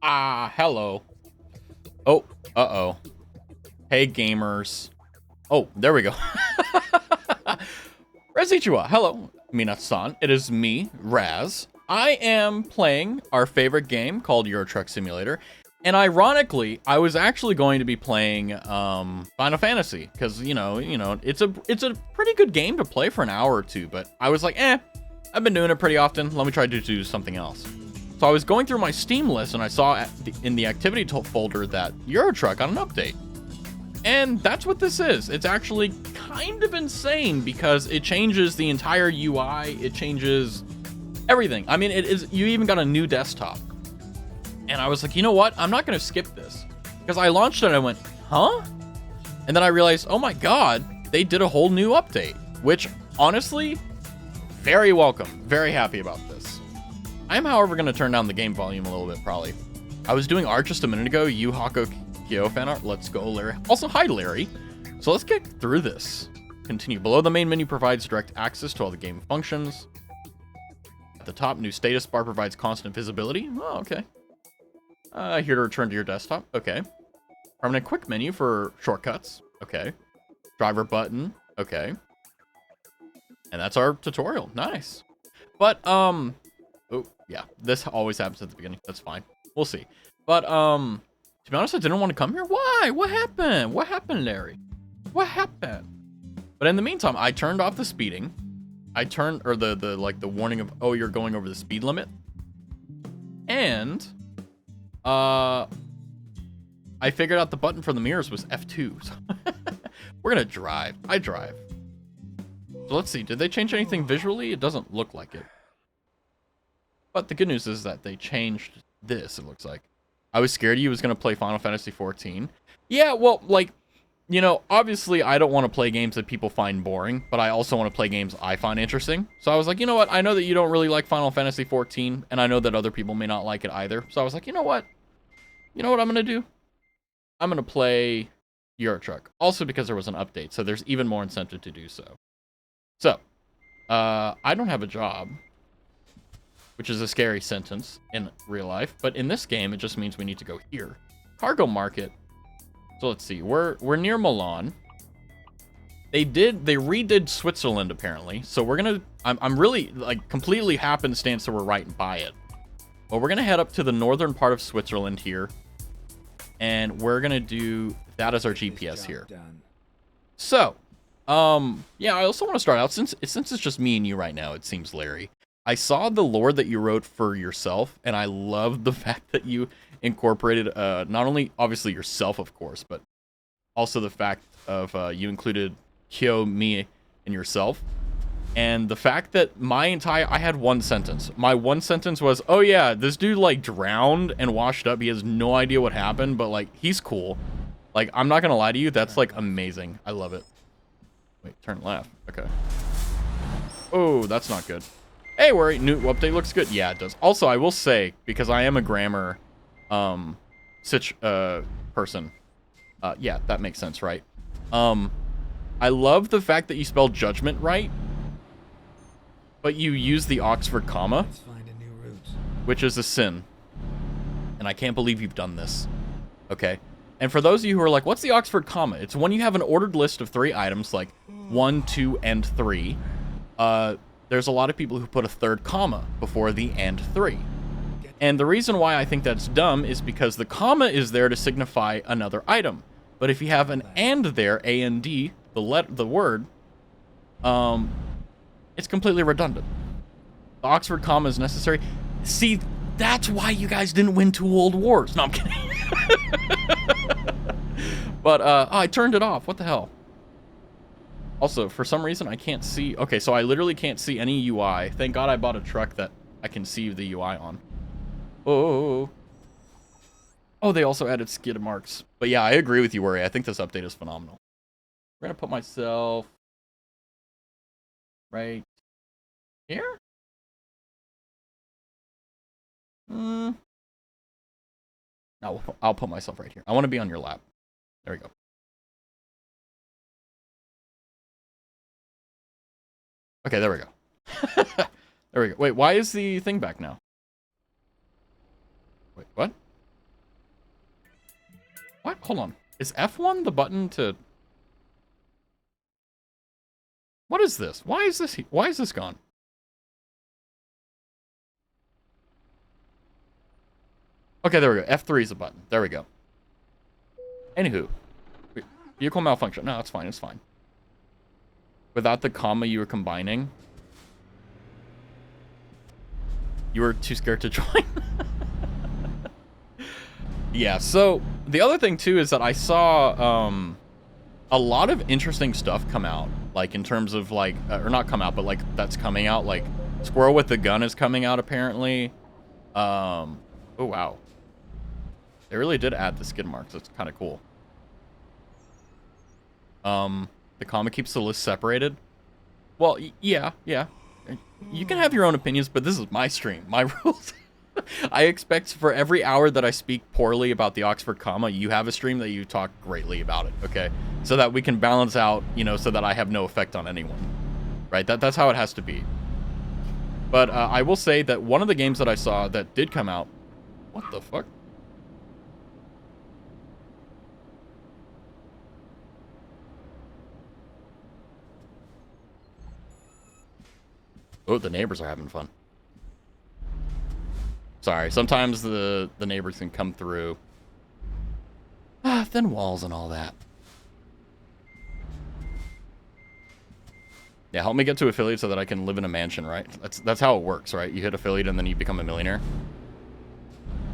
Hello. Oh, uh-oh. Hey, gamers. Oh, there we go. Rezichua, hello, Minasan. It is me, Raz. I am playing our favorite game called Euro Truck Simulator. And ironically, I was actually going to be playing Final Fantasy because it's a pretty good game to play for an hour or two. But I was like, I've been doing it pretty often. Let me try to do something else. So I was going through my Steam list and I saw in the activity folder that Euro Truck got an update. And that's what this is. It's actually kind of insane because it changes the entire UI. It changes everything. I mean, you even got a new desktop. And I was like, you know what? I'm not going to skip this. Because I launched it and I went, huh? And then I realized, oh my god, they did a whole new update. Which, honestly, very welcome. Very happy about this. I am, however, going to turn down the game volume a little bit, probably. I was doing art just a minute ago. Yu Hako Kyo fan art. Let's go, Larry. Also, hi, Larry. So let's get through this. Continue. Below, the main menu provides direct access to all the game functions. At the top, new status bar provides constant visibility. Oh, okay. Here to return to your desktop. Okay. Permanent quick menu for shortcuts. Okay. Driver button. Okay. And that's our tutorial. Nice. But, oh, yeah. This always happens at the beginning. That's fine. We'll see. But, to be honest, I didn't want to come here. Why? What happened? What happened, Larry? What happened? But in the meantime, I turned off the speeding. I turned, or the warning of, oh, you're going over the speed limit. And, I figured out the button for the mirrors was F2. So we're gonna drive. I drive. So let's see. Did they change anything visually? It doesn't look like it. But the good news is that they changed this, it looks like. I was scared you was gonna play Final Fantasy 14. Yeah, well, like, you know, obviously I don't want to play games that people find boring, but I also want to play games I find interesting. So I was like, you know what? I know that you don't really like Final Fantasy 14, and I know that other people may not like it either. So I was like, you know what? You know what I'm going to do? I'm going to play Euro Truck. Also because there was an update, so there's even more incentive to do so. So, I don't have a job, which is a scary sentence in real life. But in this game, it just means we need to go here. Cargo market. So let's see. We're near Milan. They redid Switzerland, apparently. So we're going to... I'm really, like, completely happenstance that we're right by it. Well, we're going to head up to the northern part of Switzerland here. And we're going to do that as our GPS here. So, yeah, I also want to start out, since it's just me and you right now, it seems, Larry. I saw the lore that you wrote for yourself, and I love the fact that you incorporated, not only, obviously, yourself, of course, but also the fact of you included Kyo, me, and yourself. And the fact that I had one sentence. My one sentence was, oh yeah, this dude, like, drowned and washed up. He has no idea what happened, but, like, he's cool. Like, I'm not gonna lie to you, that's, like, amazing. I love it. Wait, turn left. Okay. Oh, that's not good. Hey, worry, new update looks good. Yeah, it does. Also, I will say, because I am a grammar, person. Yeah, that makes sense, right? I love the fact that you spelled judgment right. But you use the Oxford comma, which is a sin. And I can't believe you've done this. Okay. And for those of you who are like, what's the Oxford comma? It's when you have an ordered list of 3 items, like 1, 2, and 3. There's a lot of people who put a third comma before the and 3. And the reason why I think that's dumb is because the comma is there to signify another item. But if you have an and there, A-N-D, the word, it's completely redundant. The Oxford comma is necessary. See, that's why you guys didn't win 2 world wars. No, I'm kidding. But, I turned it off. What the hell? Also, for some reason, I can't see... Okay, so I literally can't see any UI. Thank God I bought a truck that I can see the UI on. Oh. Oh, they also added skid marks. But yeah, I agree with you, Worry. I think this update is phenomenal. We're gonna put myself... right here? No, I'll put myself right here. I want to be on your lap. There we go. Okay, there we go. There we go. Wait, why is the thing back now? Wait, what? What? Hold on. Is F1 the button to... What is this? Why is this gone? Okay, there we go. F3 is the button. There we go. Anywho. Vehicle malfunction. No, it's fine. It's fine. Without the comma you were combining, you were too scared to join. Yeah, so the other thing too is that I saw a lot of interesting stuff come out, like in terms of like, or not come out, but like that's coming out. Like Squirrel with the Gun is coming out apparently. Oh wow, they really did add the skid marks. That's kind of cool. The comma keeps the list separated. Well, yeah. You can have your own opinions, but this is my stream, my rules. I expect for every hour that I speak poorly about the Oxford comma, you have a stream that you talk greatly about it, okay? So that we can balance out, you know, so that I have no effect on anyone, right? That's how it has to be. But I will say that one of the games that I saw that did come out... What the fuck? Oh, the neighbors are having fun. Sorry, sometimes the neighbors can come through. Thin walls and all that. Yeah, help me get to affiliate so that I can live in a mansion, right? That's how it works, right? You hit affiliate and then you become a millionaire.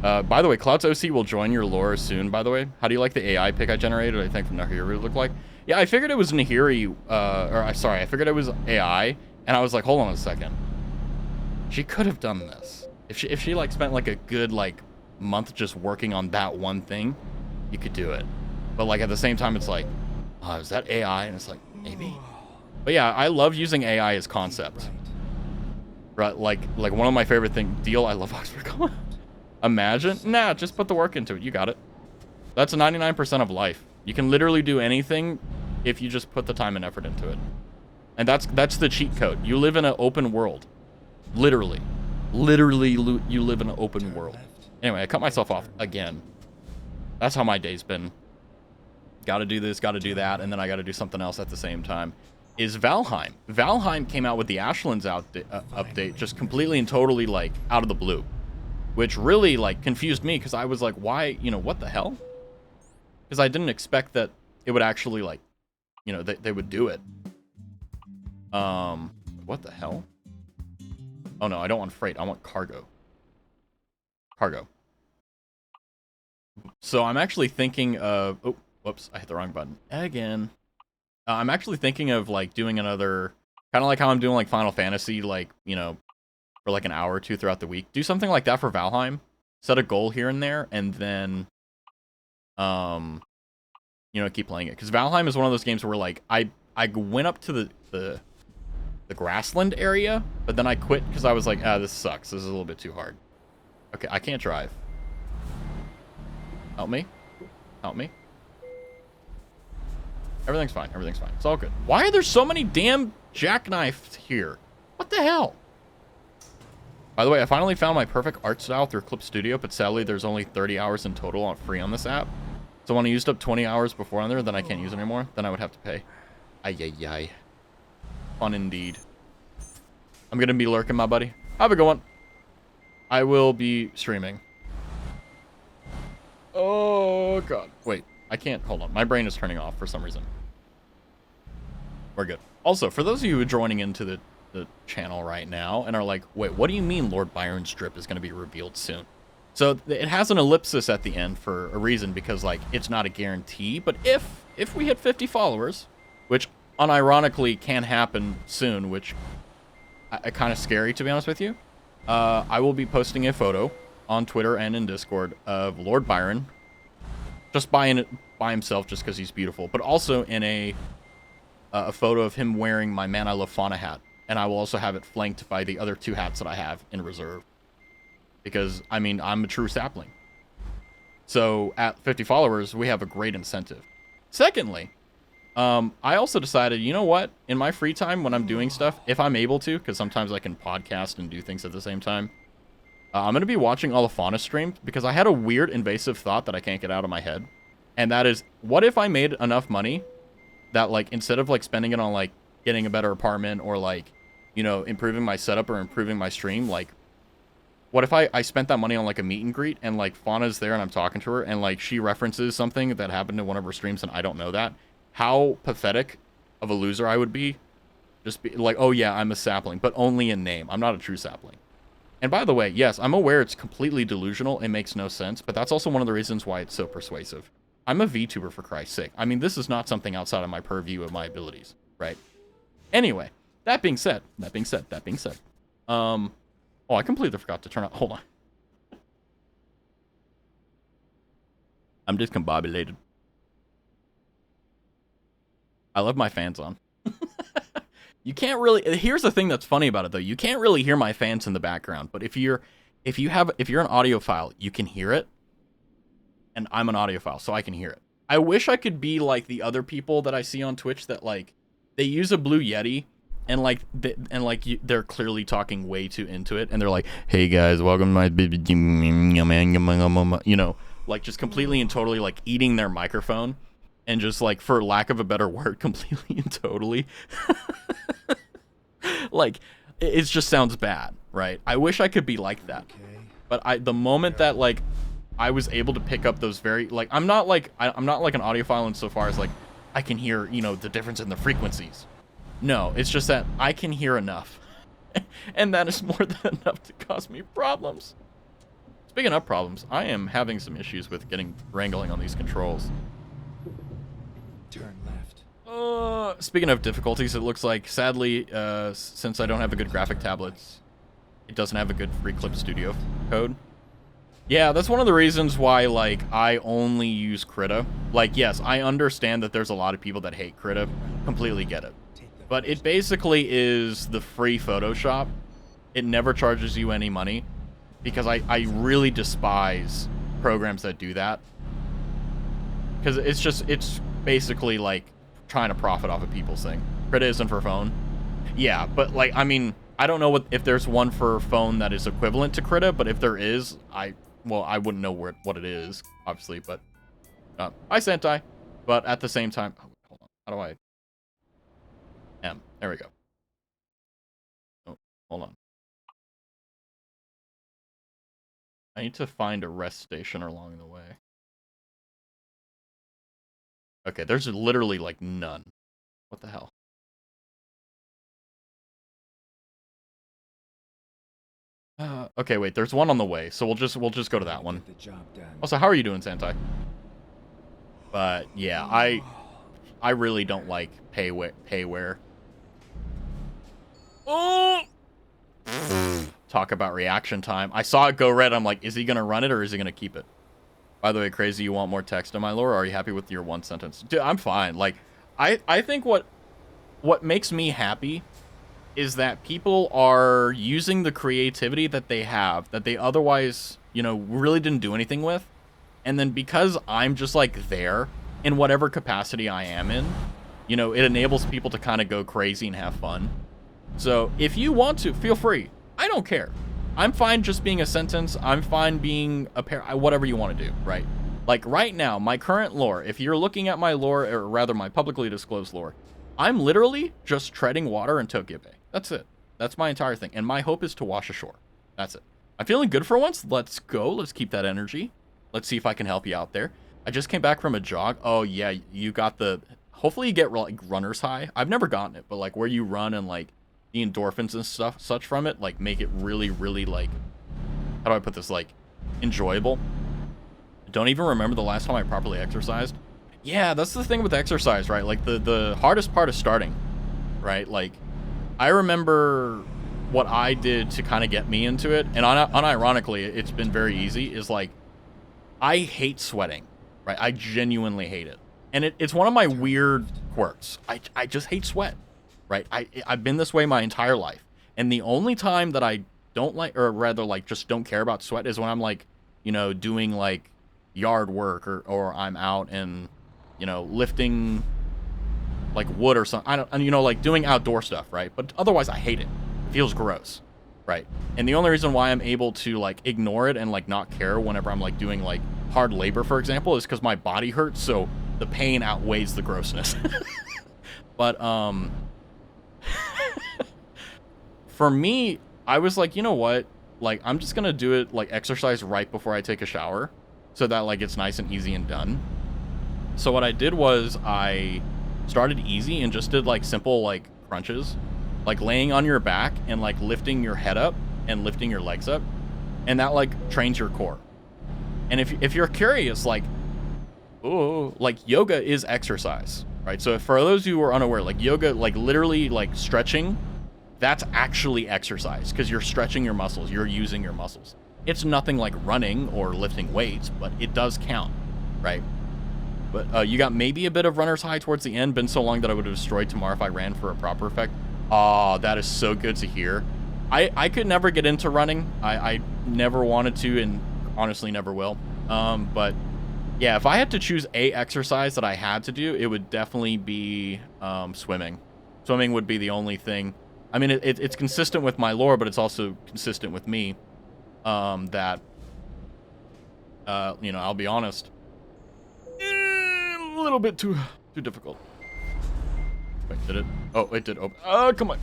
By the way, Clouds OC will join your lore soon, by the way. How do you like the AI pick I generated? I think from Nahiri looked like. Yeah, I figured it was Nahiri, I figured it was AI, and I was like, hold on a second. She could have done this. If she like spent like a good like month just working on that one thing, you could do it. But like at the same time, it's like, oh, is that AI? And it's like, maybe. But yeah, I love using AI as concept. Right, like one of my favorite deal. I love Oxford comma. Imagine, nah, just put the work into it. You got it. That's 99% of life. You can literally do anything if you just put the time and effort into it. And that's the cheat code. You live in an open world. Literally, you live in an open world. Anyway, I cut myself off again. That's how my day's been. Gotta do this, gotta do that, and then I gotta do something else at the same time. Is Valheim. Valheim came out with the Ashlands update just completely and totally, like, out of the blue. Which really, like, confused me, because I was like, why, you know, what the hell? Because I didn't expect that it would actually, like, you know, they would do it. What the hell? Oh no, I don't want freight. I want cargo. Cargo. So I'm actually thinking of... Oh, whoops. I hit the wrong button. Again. I'm actually thinking of, like, doing another... Kind of like how I'm doing, like, Final Fantasy, like, you know, for, like, an hour or two throughout the week. Do something like that for Valheim. Set a goal here and there, and then... you know, keep playing it. Because Valheim is one of those games where, like, I went up to the grassland area, but then I quit because I was like, this sucks. This is a little bit too hard. Okay, I can't drive. Help me. Help me. Everything's fine. Everything's fine. It's all good. Why are there so many damn jackknifes here? What the hell? By the way, I finally found my perfect art style through Clip Studio, but sadly there's only 30 hours in total on free on this app. So when I used up 20 hours before on there, then I can't use it anymore. Then I would have to pay. Ay, ay, ay. Fun indeed. I'm going to be lurking, my buddy. Have a good one. I will be streaming. Oh, God. Wait, I can't. Hold on. My brain is turning off for some reason. We're good. Also, for those of you who are joining into the channel right now and are like, wait, what do you mean Lord Byron's drip is going to be revealed soon? So it has an ellipsis at the end for a reason, because, like, it's not a guarantee. But if we hit 50 followers, which unironically can happen soon, which I kind of scary, to be honest with you, I will be posting a photo on Twitter and in Discord of Lord Byron, just by himself, just because he's beautiful, but also in a photo of him wearing my Man I Love Fauna hat, and I will also have it flanked by the other 2 hats that I have in reserve, because, I mean, I'm a true sapling. So at 50 followers, we have a great incentive. Secondly, I also decided, you know what? In my free time when I'm doing stuff, if I'm able to, because sometimes I can podcast and do things at the same time, I'm going to be watching all the fauna streams, because I had a weird invasive thought that I can't get out of my head. And that is, what if I made enough money that, like, instead of, like, spending it on, like, getting a better apartment or, like, you know, improving my setup or improving my stream, like, what if I spent that money on, like, a meet and greet, and, like, Fauna's there and I'm talking to her, and, like, she references something that happened in one of her streams and I don't know that? How pathetic of a loser I would be. Just be like, oh yeah, I'm a sapling, but only in name. I'm not a true sapling. And by the way, yes, I'm aware it's completely delusional. It makes no sense, but that's also one of the reasons why it's so persuasive. I'm a VTuber, for Christ's sake. I mean, this is not something outside of my purview of my abilities, right? Anyway, that being said. Oh, I completely forgot to turn on. Hold on. I'm discombobulated. I love my fans on. You can't really. Here's the thing that's funny about it though. You can't really hear my fans in the background, but if you're an audiophile, you can hear it. And I'm an audiophile, so I can hear it. I wish I could be like the other people that I see on Twitch that like they use a Blue Yeti and like they're clearly talking way too into it, and they're like, "Hey guys, welcome to my," you know, like just completely and totally like eating their microphone. And just, like, for lack of a better word, completely and totally. Like, it just sounds bad, right? I wish I could be like that. But the moment that, like, I was able to pick up those very, like, I'm not like an audiophile insofar as, like, I can hear, you know, the difference in the frequencies. No, it's just that I can hear enough. And that is more than enough to cause me problems. Speaking of problems, I am having some issues with wrangling on these controls. Turn left. Speaking of difficulties, it looks like, sadly, since I don't have a good graphic tablet, it doesn't have a good free Clip Studio code. Yeah, that's one of the reasons why, like, I only use Krita. Like, yes, I understand that there's a lot of people that hate Krita. Completely get it. But it basically is the free Photoshop. It never charges you any money. Because I really despise programs that do that. Because it's basically like trying to profit off of people's thing. Krita isn't for phone. Yeah, but like, I mean, I don't know if there's one for phone that is equivalent to Krita, but if there is, I wouldn't know what it is, obviously, but hi Sentai. But at the same time, oh, hold on, how do I there we go. Oh, hold on. I need to find a rest station along the way. Okay, there's literally, like, none. What the hell? Okay, wait, there's one on the way, so we'll just go to that one. Also, how are you doing, Sentai? But, yeah, I really don't like payware. Oh! Talk about reaction time. I saw it go red, I'm like, is he gonna run it or is he gonna keep it? By the way, Crazy, you want more text in my lore, or are you happy with your one sentence? Dude, I'm fine. Like, I think what makes me happy is that people are using the creativity that they have, that they otherwise, you know, really didn't do anything with. And then because I'm just, like, there, in whatever capacity I am in, you know, it enables people to kind of go crazy and have fun. So, if you want to, feel free. I don't care. I'm fine just being a sentence. I'm fine being a pair, whatever you want to do, right? Like right now, my current lore, if you're looking at my lore, or rather my publicly disclosed lore, I'm literally just treading water in Tokyo Bay. That's it. That's my entire thing. And my hope is to wash ashore. That's it. I'm feeling good for once. Let's go. Let's keep that energy. Let's see if I can help you out there. I just came back from a jog. Oh yeah, you got the, hopefully you get like runner's high. I've never gotten it, but like where you run and like the endorphins and stuff such from it, like make it really, really like, how do I put this, like enjoyable. I don't even remember the last time I properly exercised. Yeah, that's the thing with exercise, right? Like the hardest part is starting, right? Like I remember what I did to kind of get me into it, and unironically, it's been very easy, is like, I hate sweating, right? I genuinely hate it. And it's one of my weird quirks. I just hate sweat, right? I've been this way my entire life. And the only time that I don't like, or rather like just don't care about sweat is when I'm like, you know, doing like yard work or I'm out and, you know, lifting like wood or something. You know, like doing outdoor stuff, right? But otherwise I hate it. It feels gross, right? And the only reason why I'm able to like ignore it and like not care whenever I'm like doing like hard labor, for example, is because my body hurts, so the pain outweighs the grossness. But for me, I was like, you know what? Like, I'm just gonna do it, like, exercise right before I take a shower, so that, like, it's nice and easy and done. So what I did was I started easy and just did, like, simple, like, crunches, like laying on your back and, like, lifting your head up and lifting your legs up, and that, like, trains your core. And if you're curious, like, oh, like, yoga is exercise, right? So for those who are unaware, like, yoga, like, literally, like, stretching, that's actually exercise, because you're stretching your muscles, you're using your muscles. It's nothing like running or lifting weights, but it does count, right? But you got maybe a bit of runner's high towards the end. Been so long that I would have destroyed tomorrow if I ran for a proper effect. Oh, that is so good to hear. I could never get into running. I never wanted to, and honestly never will. But yeah, if I had to choose a exercise that I had to do, it would definitely be swimming. Swimming would be the only thing. I mean, it's consistent with my lore, but it's also consistent with me. That, you know, I'll be honest, a little bit too difficult. Wait, did it? Oh, it did open. Oh, come on.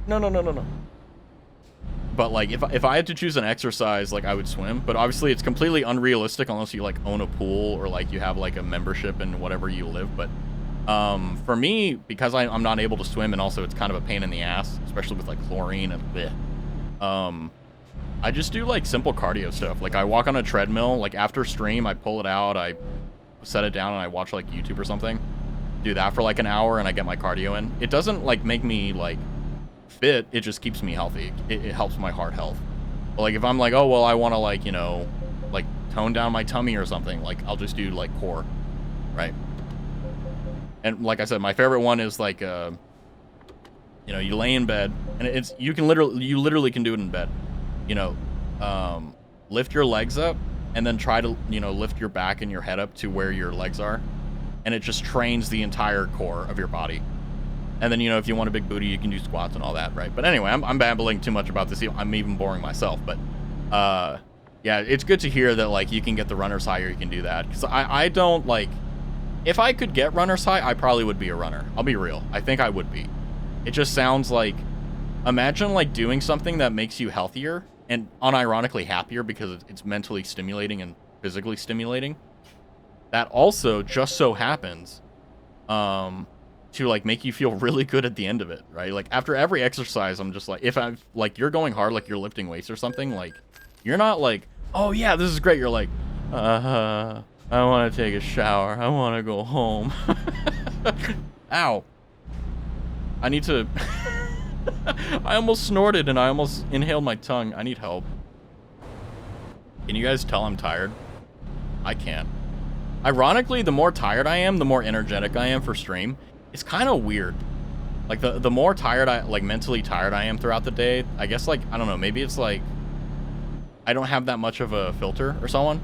No. But, like, if I had to choose an exercise, like, I would swim. But obviously, it's completely unrealistic unless you, like, own a pool or, like, you have, like, a membership in whatever you live. But for me, because I'm not able to swim, and also it's kind of a pain in the ass, especially with, like, chlorine and bleh, I just do, like, simple cardio stuff. Like, I walk on a treadmill. Like, after stream, I pull it out, I set it down, and I watch, like, YouTube or something. Do that for, like, an hour, and I get my cardio in. It doesn't, like, make me, like, fit. It just keeps me healthy. It helps my heart health. But, like, if I'm like, oh, well, I want to, like, you know, like, tone down my tummy or something, like, I'll just do, like, core, right? And like I said, my favorite one is, like, you know, you lay in bed, and you literally can do it in bed. You know, lift your legs up, and then try to, you know, lift your back and your head up to where your legs are. And it just trains the entire core of your body. And then, you know, if you want a big booty, you can do squats and all that, right? But anyway, I'm babbling too much about this. I'm even boring myself. But, yeah, it's good to hear that, like, you can get the runner's high or you can do that. Because I don't, like... If I could get runner's high, I probably would be a runner. I'll be real. I think I would be. It just sounds like... Imagine, like, doing something that makes you healthier and unironically happier because it's mentally stimulating and physically stimulating. That also just so happens to, like, make you feel really good at the end of it, right? Like, after every exercise, I'm just like, if I'm, like, you're going hard, like, you're lifting weights or something, like, you're not like, oh, yeah, this is great. You're like, I want to take a shower. I want to go home. Ow. I need to... I almost snorted and I almost inhaled my tongue. I need help. Can you guys tell I'm tired? I can't. Ironically, the more tired I am, the more energetic I am for stream. It's kind of weird. Like, the more tired mentally tired I am throughout the day, I guess, like, I don't know, maybe it's like I don't have that much of a filter or someone.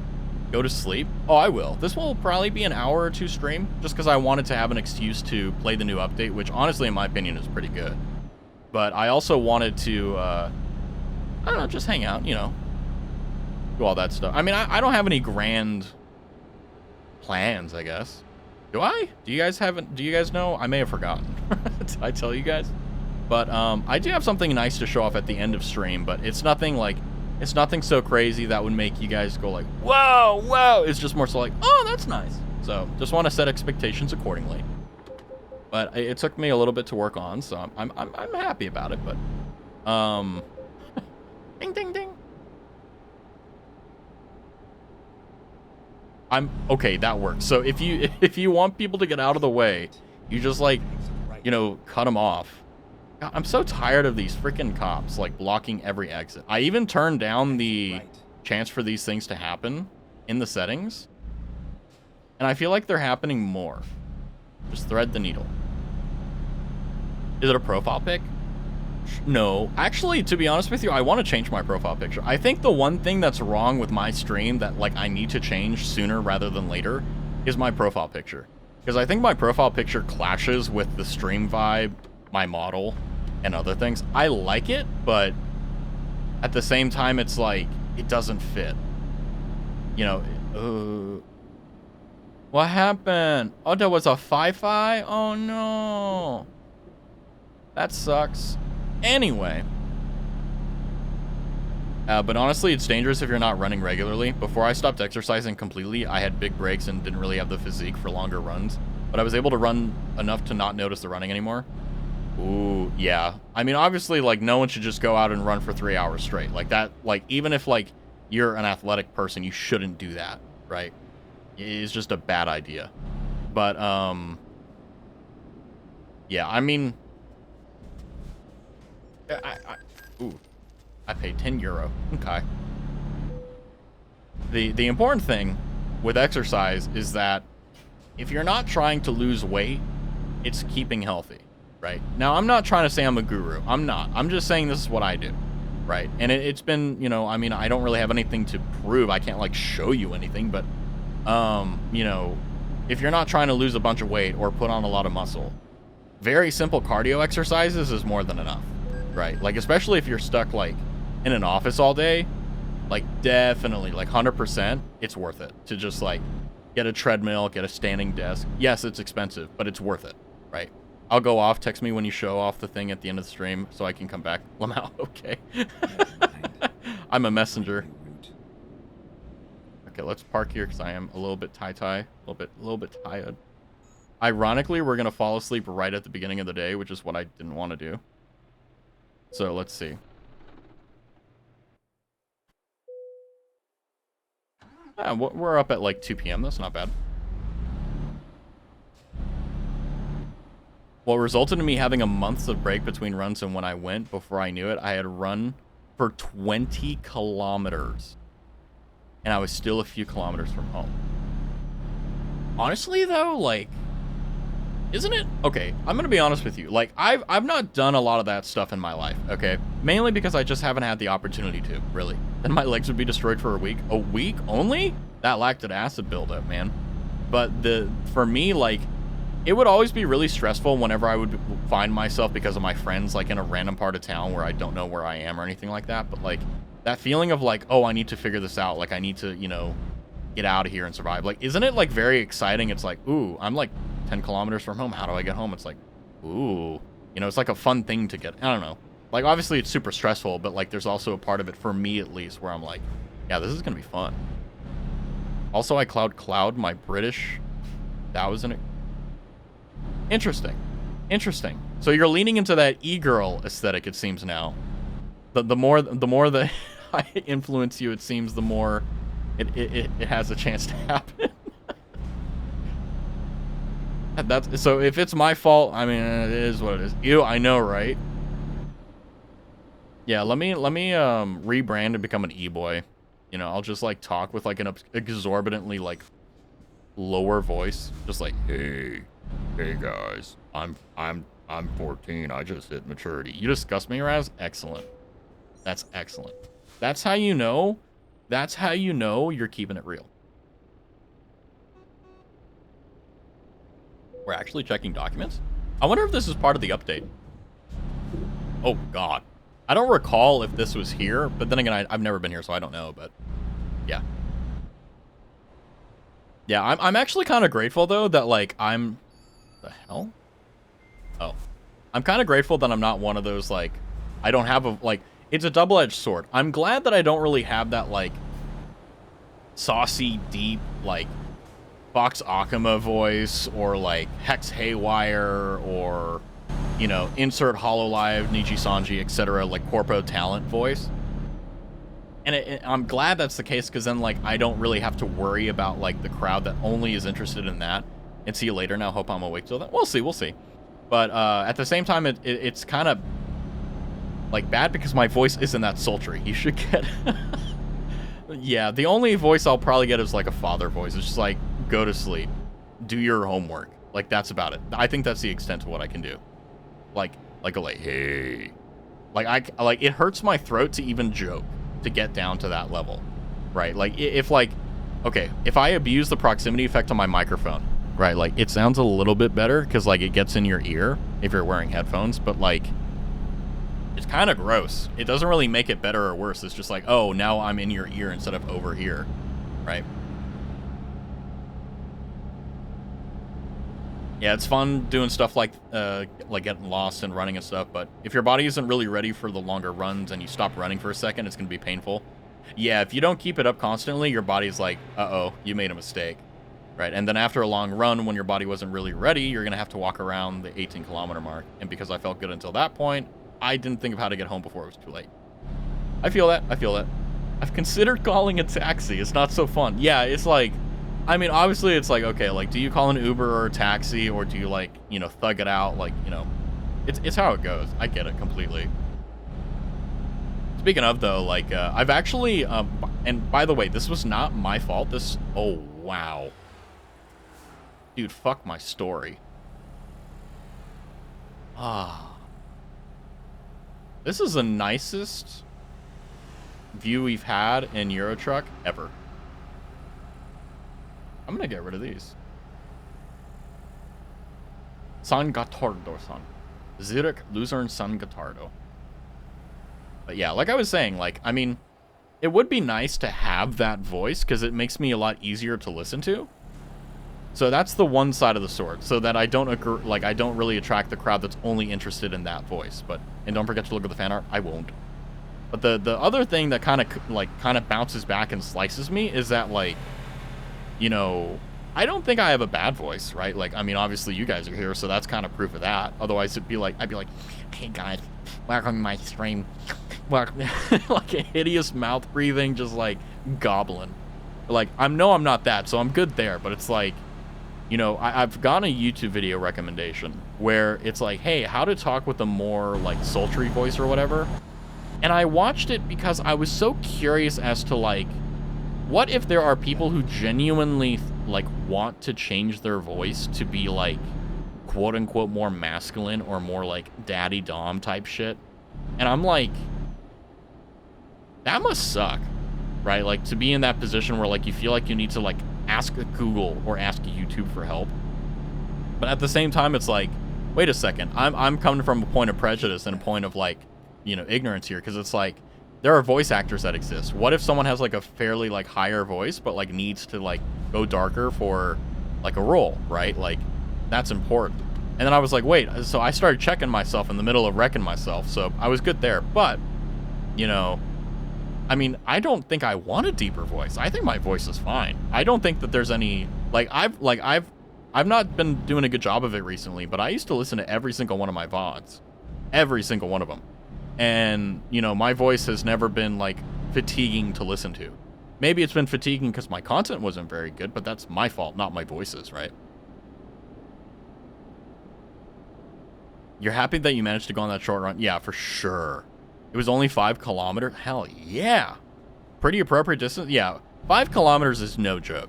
Go to sleep. Oh, I will. This will probably be an hour or two stream, just because I wanted to have an excuse to play the new update, which honestly, in my opinion, is pretty good. But I also wanted to, I don't know, just hang out, you know, do all that stuff. I mean, I don't have any grand plans, I guess. Do I? Do you guys know? I may have forgotten. Did I tell you guys? But I do have something nice to show off at the end of stream, but it's nothing so crazy that would make you guys go like, whoa, whoa. It's just more so like, oh, that's nice. So just want to set expectations accordingly. But it took me a little bit to work on, so I'm happy about it. But ding ding ding. Okay, that works. So if you want people to get out of the way, you just, like, you know, cut them off. God, I'm so tired of these freaking cops, like, blocking every exit. I even turned down the chance for these things to happen in the settings, and I feel like they're happening more. Just thread the needle. Is it a profile pic? No. Actually, to be honest with you, I want to change my profile picture. I think the one thing that's wrong with my stream that, like, I need to change sooner rather than later is my profile picture. Because I think my profile picture clashes with the stream vibe, my model, and other things. I like it, but at the same time, it's like, it doesn't fit. You know, What happened? Oh, there was a fi-fi? Oh, no. That sucks. Anyway. But honestly, it's dangerous if you're not running regularly. Before I stopped exercising completely, I had big breaks and didn't really have the physique for longer runs. But I was able to run enough to not notice the running anymore. Ooh, yeah. I mean, obviously, like, no one should just go out and run for 3 hours straight. Like, that, like, even if, like, you're an athletic person, you shouldn't do that, right? It's just a bad idea. But, yeah, I mean... I paid 10 euro. Okay. The important thing with exercise is that if you're not trying to lose weight, it's keeping healthy, right? Now, I'm not trying to say I'm a guru. I'm not. I'm just saying this is what I do, right? And it's been, you know, I mean, I don't really have anything to prove. I can't, like, show you anything, but, you know, if you're not trying to lose a bunch of weight or put on a lot of muscle, very simple cardio exercises is more than enough, right? Like, especially if you're stuck, like, in an office all day, like, definitely, like, 100%, it's worth it to just, like, get a treadmill, get a standing desk. Yes, it's expensive, but it's worth it, right? I'll go off. Text me when you show off the thing at the end of the stream so I can come back. Lamau, okay. I'm a messenger. Okay, let's park here because I am a little bit a little bit tired. Ironically, we're going to fall asleep right at the beginning of the day, which is what I didn't want to do. So, let's see. Yeah, we're up at like 2 p.m. That's not bad. What resulted in me having a month of break between runs, and when I went, before I knew it, I had run for 20 kilometers. And I was still a few kilometers from home. Honestly, though, like, isn't it? Okay, I'm going to be honest with you. Like, I've not done a lot of that stuff in my life, okay? Mainly because I just haven't had the opportunity to, really. Then my legs would be destroyed for a week. A week only? That lactic acid buildup, man. But for me, like, it would always be really stressful whenever I would find myself, because of my friends, like, in a random part of town where I don't know where I am or anything like that. But, like, that feeling of, like, oh, I need to figure this out. Like, I need to, you know, get out of here and survive. Like, isn't it, like, very exciting? It's like, ooh, I'm, like, 10 kilometers from home. How do I get home? It's like, ooh, you know, it's like a fun thing to get. I don't know. Like, obviously it's super stressful, but, like, there's also a part of it, for me at least, where I'm like, yeah, this is gonna be fun. Also, I cloud my British. That was interesting. So you're leaning into that e-girl aesthetic, it seems now. The more that I influence you, it seems, the more it has a chance to happen. That's so. If it's my fault, I mean, it is what it is. Ew, I know, right? Yeah, let me rebrand and become an e-boy. You know, I'll just, like, talk with, like, an exorbitantly, like, lower voice, just like, hey guys, I'm 14. I just hit maturity. You disgust me, Raz? Excellent. That's excellent. That's how you know. That's how you know you're keeping it real. We're actually checking documents? I wonder if this is part of the update. Oh, God. I don't recall if this was here, but then again, I've never been here, so I don't know, but yeah. Yeah, I'm actually kind of grateful, though, that, like, the hell? Oh. I'm kind of grateful that I'm not one of those, like, I don't have a, like, it's a double-edged sword. I'm glad that I don't really have that, like, saucy, deep, like, Fox Akuma voice, or, like, Hex Haywire, or, you know, insert Hololive, Nichi Sanji, etc., like, corpo talent voice. And I'm glad that's the case, because then, like, I don't really have to worry about, like, the crowd that only is interested in that. And see you later now. Hope I'm awake till then. We'll see. But at the same time, it's kind of, like, bad because my voice isn't that sultry. You should get... Yeah, the only voice I'll probably get is, like, a father voice. It's just like, go to sleep. Do your homework. Like, that's about it. I think that's the extent of what I can do. Like, hey. Like, it hurts my throat to even joke, to get down to that level. Right? Like, if, like... Okay, if I abuse the proximity effect on my microphone, right, like, it sounds a little bit better because, like, it gets in your ear if you're wearing headphones, but, like, it's kind of gross. It doesn't really make it better or worse. It's just like, oh, now I'm in your ear instead of over here, right? Yeah, it's fun doing stuff like getting lost and running and stuff, but if your body isn't really ready for the longer runs and you stop running for a second, it's going to be painful. Yeah, if you don't keep it up constantly, your body's like, uh-oh, you made a mistake, right? And then after a long run, when your body wasn't really ready, you're going to have to walk around the 18-kilometer mark. And because I felt good until that point, I didn't think of how to get home before it was too late. I feel that. I feel that. I've considered calling a taxi. It's not so fun. Yeah, it's like... I mean, obviously, it's like, okay, like, do you call an Uber or a taxi, or do you, like, you know, thug it out? Like, you know, it's how it goes. I get it completely. Speaking of, though, like, I've actually, and by the way, this was not my fault. Oh, wow. Dude, fuck my story. This is the nicest view we've had in Euro Truck ever. I'm gonna get rid of these. San Gottardo-san. Zurich, Luzern, San Gottardo. But yeah, like I was saying, like, I mean, it would be nice to have that voice because it makes me a lot easier to listen to. So that's the one side of the sword, so that I don't agree, like, I don't really attract the crowd that's only interested in that voice. But, and don't forget to look at the fan art. I won't. But the other thing that kind of bounces back and slices me is that, like, you know, I don't think I have a bad voice, right? Like, I mean, obviously you guys are here, so that's kind of proof of that. Otherwise, I'd be like, hey guys, welcome to my stream. Like a hideous mouth breathing, just like goblin. Like, I'm not that, so I'm good there. But it's like, you know, I've gotten a YouTube video recommendation where it's like, hey, how to talk with a more like sultry voice or whatever. And I watched it because I was so curious as to like, what if there are people who genuinely, like, want to change their voice to be, like, quote-unquote more masculine or more, like, daddy dom type shit? And I'm like, that must suck, right? Like, to be in that position where, like, you feel like you need to, like, ask Google or ask YouTube for help. But at the same time, it's like, wait a second. I'm coming from a point of prejudice and a point of, like, you know, ignorance here. Because it's like, there are voice actors that exist. What if someone has like a fairly like higher voice, but like needs to like go darker for like a role, right? Like that's important. And then I was like, wait, so I started checking myself in the middle of wrecking myself. So I was good there. But, you know, I mean, I don't think I want a deeper voice. I think my voice is fine. I don't think that there's any, I've not been doing a good job of it recently, but I used to listen to every single one of my VODs. Every single one of them. And, you know, my voice has never been, like, fatiguing to listen to. Maybe it's been fatiguing because my content wasn't very good, but that's my fault, not my voice's, right? You're happy that you managed to go on that short run? Yeah, for sure. It was only 5 kilometers? Hell yeah. Pretty appropriate distance? Yeah, 5 kilometers is no joke.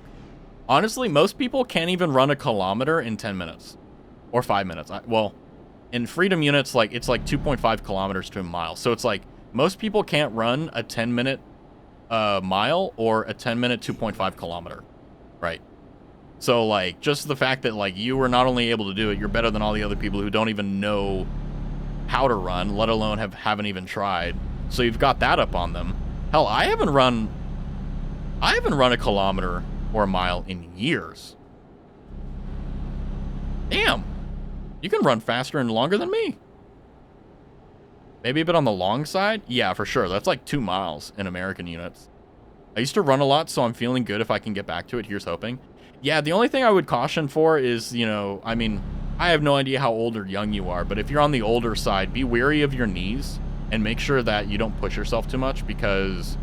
Honestly, most people can't even run a kilometer in 10 minutes. Or 5 minutes. Well... in freedom units, like, it's like 2.5 kilometers to a mile. So it's like, most people can't run a 10-minute mile or a 10-minute 2.5 kilometer, right? So, like, just the fact that, like, you were not only able to do it, you're better than all the other people who don't even know how to run, let alone haven't even tried. So you've got that up on them. Hell, I haven't run a kilometer or a mile in years. Damn. You can run faster and longer than me. Maybe a bit on the long side? Yeah, for sure. That's like 2 miles in American units. I used to run a lot, so I'm feeling good if I can get back to it. Here's hoping. Yeah, the only thing I would caution for is, you know, I mean, I have no idea how old or young you are, but if you're on the older side, be wary of your knees and make sure that you don't push yourself too much, because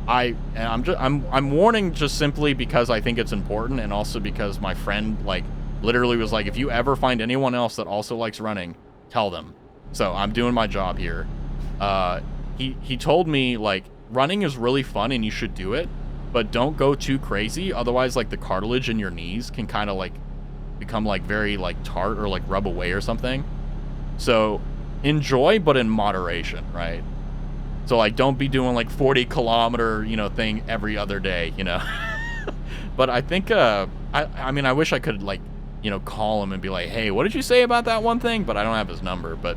I'm warning just simply because I think it's important, and also because my friend, like, literally was like, if you ever find anyone else that also likes running, tell them. So I'm doing my job here. He told me, like, running is really fun and you should do it, but don't go too crazy. Otherwise, like, the cartilage in your knees can kind of, like, become, like, very, like, tart or, like, rub away or something. So enjoy, but in moderation, right? So, like, don't be doing, like, 40-kilometer, you know, thing every other day, you know? But I think, I mean, I wish I could, like, you know, call him and be like, hey, what did you say about that one thing? But I don't have his number, but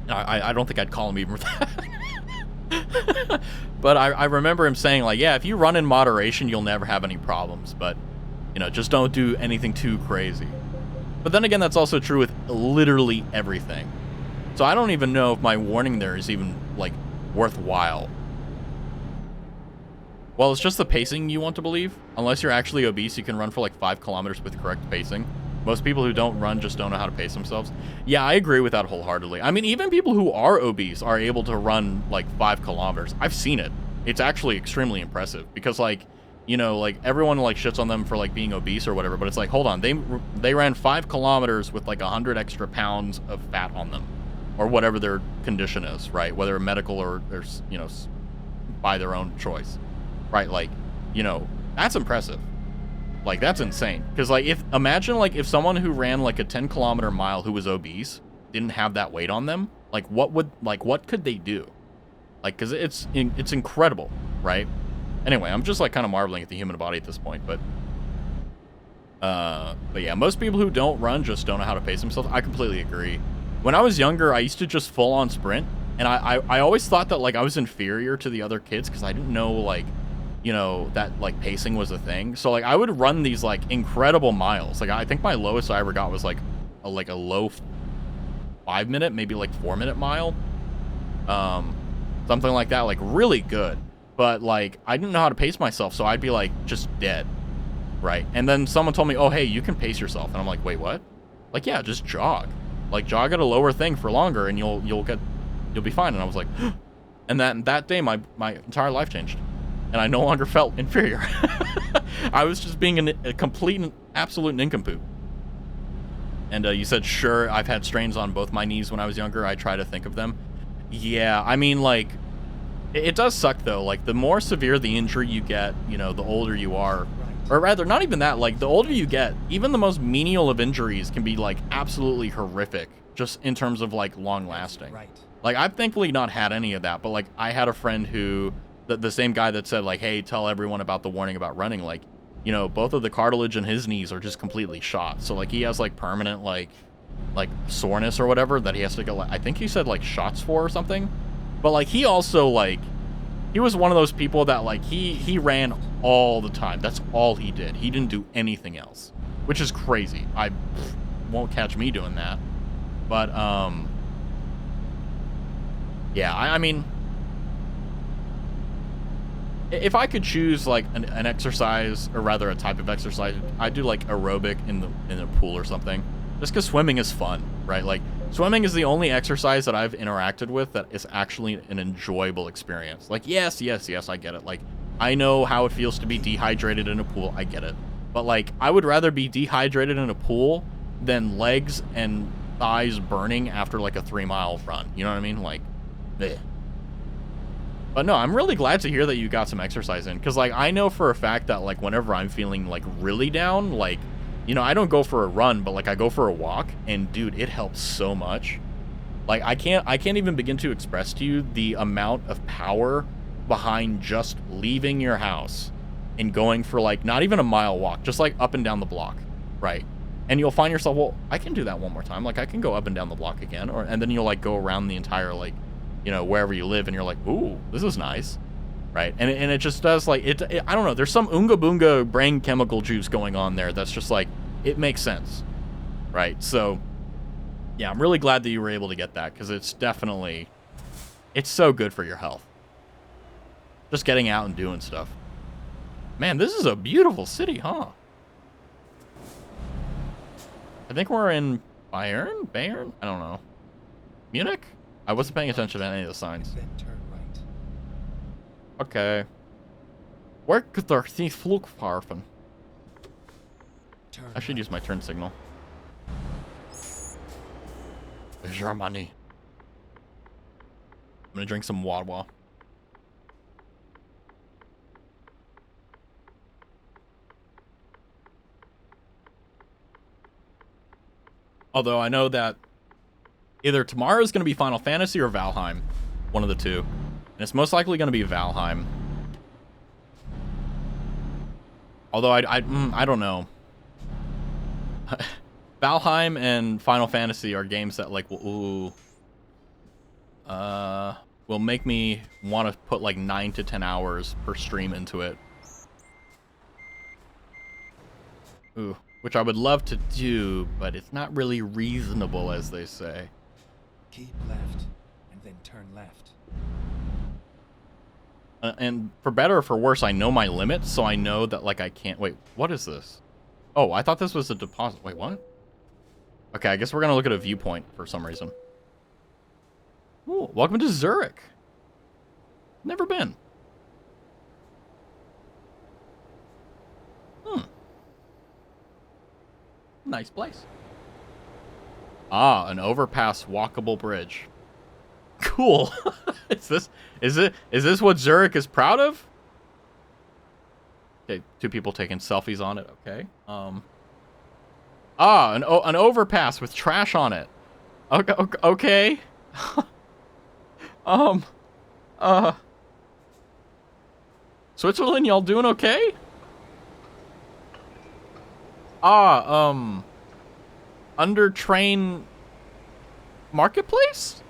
I don't think I'd call him even for that. But I remember him saying, like, yeah, if you run in moderation, you'll never have any problems. But, you know, just don't do anything too crazy. But then again, that's also true with literally everything. So I don't even know if my warning there is even, like, worthwhile. Well, it's just the pacing you want to believe. Unless you're actually obese, you can run for like 5 kilometers with correct pacing. Most people who don't run just don't know how to pace themselves. Yeah, I agree with that wholeheartedly. I mean, even people who are obese are able to run like 5 kilometers. I've seen it. It's actually extremely impressive because, like, you know, like everyone like shits on them for like being obese or whatever, but it's like, hold on, they ran 5 kilometers with like 100 extra pounds of fat on them, or whatever their condition is, right? Whether medical or you know, by their own choice, right? Like, you know, that's impressive. Like, that's insane. Because, like, imagine, like, if someone who ran, like, a 10-kilometer mile who was obese didn't have that weight on them, like, what could they do? Like, because it's incredible, right? Anyway, I'm just, like, kind of marveling at the human body at this point, but yeah, most people who don't run just don't know how to pace themselves. I completely agree. When I was younger, I used to just full-on sprint, and I always thought that, like, I was inferior to the other kids because I didn't know, like, you know, that like pacing was a thing. So like I would run these like incredible miles. Like I think my lowest I ever got was like a low 5-minute, maybe like 4-minute mile. Something like that, like really good. But like I didn't know how to pace myself, so I'd be like just dead. Right? And then someone told me, "Oh, hey, you can pace yourself." And I'm like, "Wait, what?" Like, yeah, just jog. Like jog at a lower thing for longer and you'll be fine. And I was like, and that day my entire life changed. And I no longer felt inferior. I was just being a complete and absolute nincompoop. And you said, sure, I've had strains on both my knees when I was younger. I try to think of them. Yeah, I mean, like, it does suck, though. Like, the more severe the injury you get, you know, the older you are. Or rather, not even that. Like, the older you get, even the most menial of injuries can be, like, absolutely horrific. Just in terms of, like, long-lasting. Right. Like, I've thankfully not had any of that. But, like, I had a friend who... The same guy that said, like, hey, tell everyone about the warning about running, like, you know, both of the cartilage in his knees are just completely shot. So, like, he has, like, permanent, like soreness or whatever that he has to get, like, I think he said, like, shots for or something. But, like, he also, like, he was one of those people that, like, he ran all the time. That's all he did. He didn't do anything else, which is crazy. Won't catch me doing that. But, yeah, I mean... If I could choose like an exercise, or rather a type of exercise, I'd do like aerobic in a pool or something. Just because swimming is fun, right? Like swimming is the only exercise that I've interacted with that is actually an enjoyable experience. Like yes, I get it. Like I know how it feels to be dehydrated in a pool. I get it. But like I would rather be dehydrated in a pool than legs and thighs burning after like a 3-mile run. You know what I mean? Like, bleh. But no, I'm really glad to hear that you got some exercise in. Because, like, I know for a fact that, like, whenever I'm feeling, like, really down, like, you know, I don't go for a run, but, like, I go for a walk. And, dude, it helps so much. Like, I can't even begin to express to you the amount of power behind just leaving your house and going for, like, not even a mile walk. Just, like, up and down the block, right? And you'll find yourself, well, I can do that one more time. Like, I can go up and down the block again. And then you'll, like, go around the entire, like, you know, wherever you live, and you're like, ooh, this is nice, right? And it just does, like, it I don't know, there's some Oonga Boonga brain chemical juice going on there that's just, like, it makes sense, right? So, yeah, I'm really glad that you were able to get that, because it's definitely, it's so good for your health. Just getting out and doing stuff. Man, this is a beautiful city, huh? I think we're in Byron? I don't know. Munich? I wasn't paying attention to any of the signs. Then turn right. Okay. Where could there see Flughafen? I should use my turn signal. Germany. I'm gonna drink some water. Although I know that either tomorrow is going to be Final Fantasy or Valheim. One of the two. And it's most likely going to be Valheim. Although I don't know. Valheim and Final Fantasy are games that like will make me want to put like 9 to 10 hours per stream into it. Ooh, which I would love to do, but it's not really reasonable, as they say. Keep left, and then turn left. And for better or for worse, I know my limits, so I know that, like, I can't... Wait, what is this? Oh, I thought this was a deposit. Wait, what? Okay, I guess we're gonna look at a viewpoint for some reason. Ooh, welcome to Zurich. Never been. Nice place. Ah, an overpass walkable bridge. Cool. Is this what Zurich is proud of? Okay, 2 people taking selfies on it. Okay. An overpass with trash on it. Okay. Switzerland, y'all doing okay? Under train marketplace?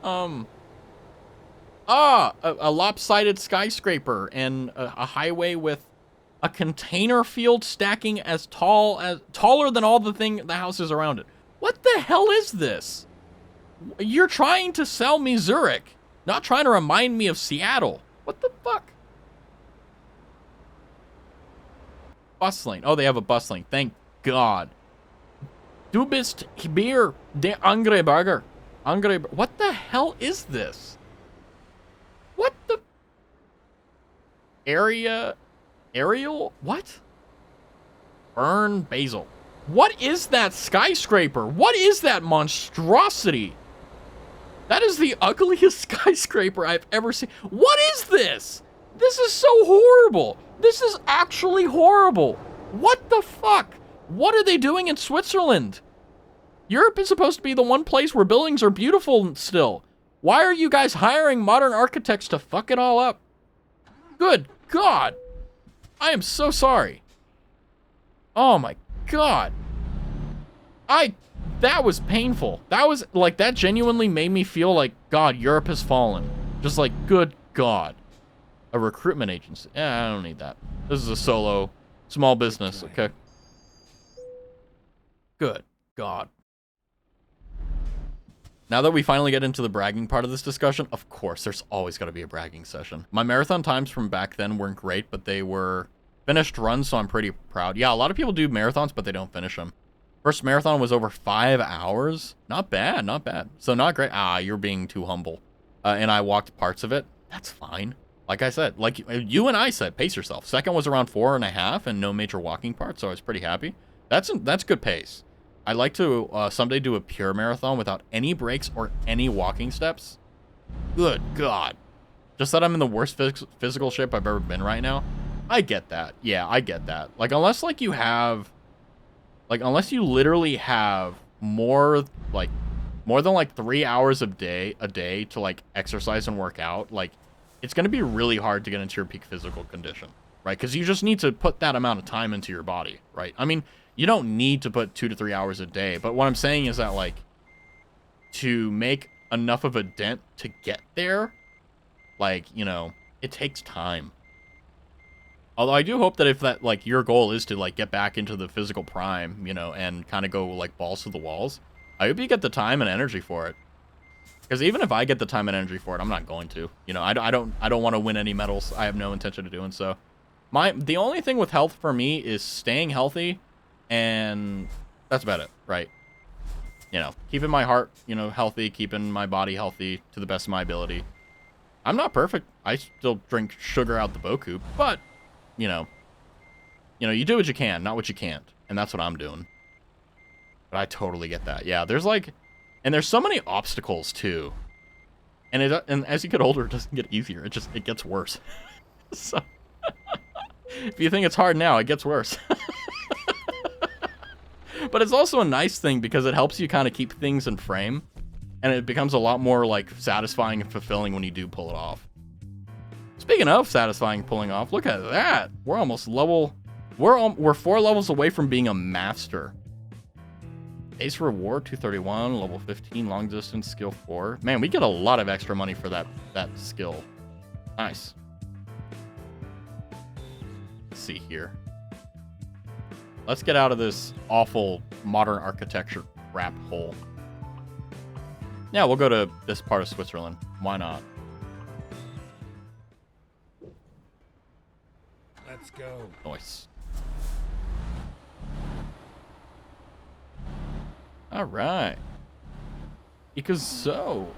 A lopsided skyscraper and a highway with a container field stacking taller than all the houses around it. What the hell is this? You're trying to sell me Zurich, not trying to remind me of Seattle. What the fuck? Bus lane. Oh, they have a bus lane. Thank God. Du bist hier der Angreburger. What the hell is this? What the? Aerial? What? Burn basil. What is that skyscraper? What is that monstrosity? That is the ugliest skyscraper I've ever seen. What is this? This is so horrible. This is actually horrible. What the fuck? What are they doing in Switzerland? Europe is supposed to be the one place where buildings are beautiful still. Why are you guys hiring modern architects to fuck it all up? Good God. I am so sorry. Oh my God. That was painful. That genuinely made me feel like, God, Europe has fallen. Just like, good God. A recruitment agency. I don't need that. This is a solo, small business, okay? Good God. Now that we finally get into the bragging part of this discussion, of course, there's always got to be a bragging session. My marathon times from back then weren't great, but they were finished runs, so I'm pretty proud. Yeah, a lot of people do marathons, but they don't finish them. First marathon was over 5 hours. Not bad, not bad. So not great. You're being too humble. And I walked parts of it. That's fine. Like I said, like you and I said, pace yourself. Second was around 4.5 and no major walking parts, so I was pretty happy. That's good pace. I'd like to someday do a pure marathon without any breaks or any walking steps. Good God. Just that I'm in the worst physical shape I've ever been right now. I get that. Yeah, I get that. Like, unless you literally have more than like 3 hours a day to like exercise and work out, like it's going to be really hard to get into your peak physical condition, right? Because you just need to put that amount of time into your body, right? I mean, you don't need to put 2 to 3 hours a day, but what I'm saying is that, like, to make enough of a dent to get there, like, you know, it takes time. Although I do hope that if that, like, your goal is to, like, get back into the physical prime, you know, and kind of go, like, balls to the walls, I hope you get the time and energy for it. Because even if I get the time and energy for it, I'm not going to. You know, I don't want to win any medals. I have no intention of doing so. The only thing with health for me is staying healthy, and that's about it, right? You know, keeping my heart, you know, healthy, keeping my body healthy to the best of my ability. I'm not perfect. I still drink sugar out the boku, but, you know, you do what you can, not what you can't. And that's what I'm doing. But I totally get that. Yeah, there's so many obstacles too. And as you get older, it doesn't get easier. It gets worse. So if you think it's hard now, it gets worse. But it's also a nice thing because it helps you kind of keep things in frame, and it becomes a lot more like satisfying and fulfilling when you do pull it off. Speaking of satisfying pulling off, look at that. We're almost level. We're 4 levels away from being a master. Ace reward 231, level 15, long distance skill 4. Man, we get a lot of extra money for that skill. Nice. Let's see here. Let's get out of this awful modern architecture crap hole. Yeah, we'll go to this part of Switzerland. Why not? Let's go. Nice. All right. Because so.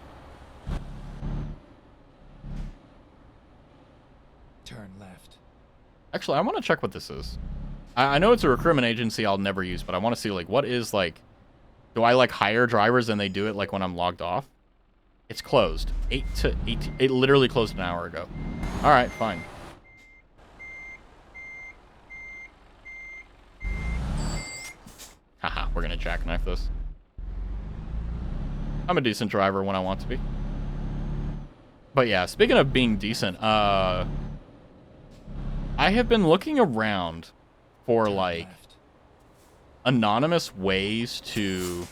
Turn left. Actually, I want to check what this is. I know it's a recruitment agency I'll never use, but I want to see, like, what is, like... Do I, like, hire drivers and they do it, like, when I'm logged off? It's closed. 8 to 18. It literally closed an hour ago. All right, fine. Haha, we're going to jackknife this. I'm a decent driver when I want to be. But yeah, speaking of being decent, I have been looking around for, like, anonymous ways to...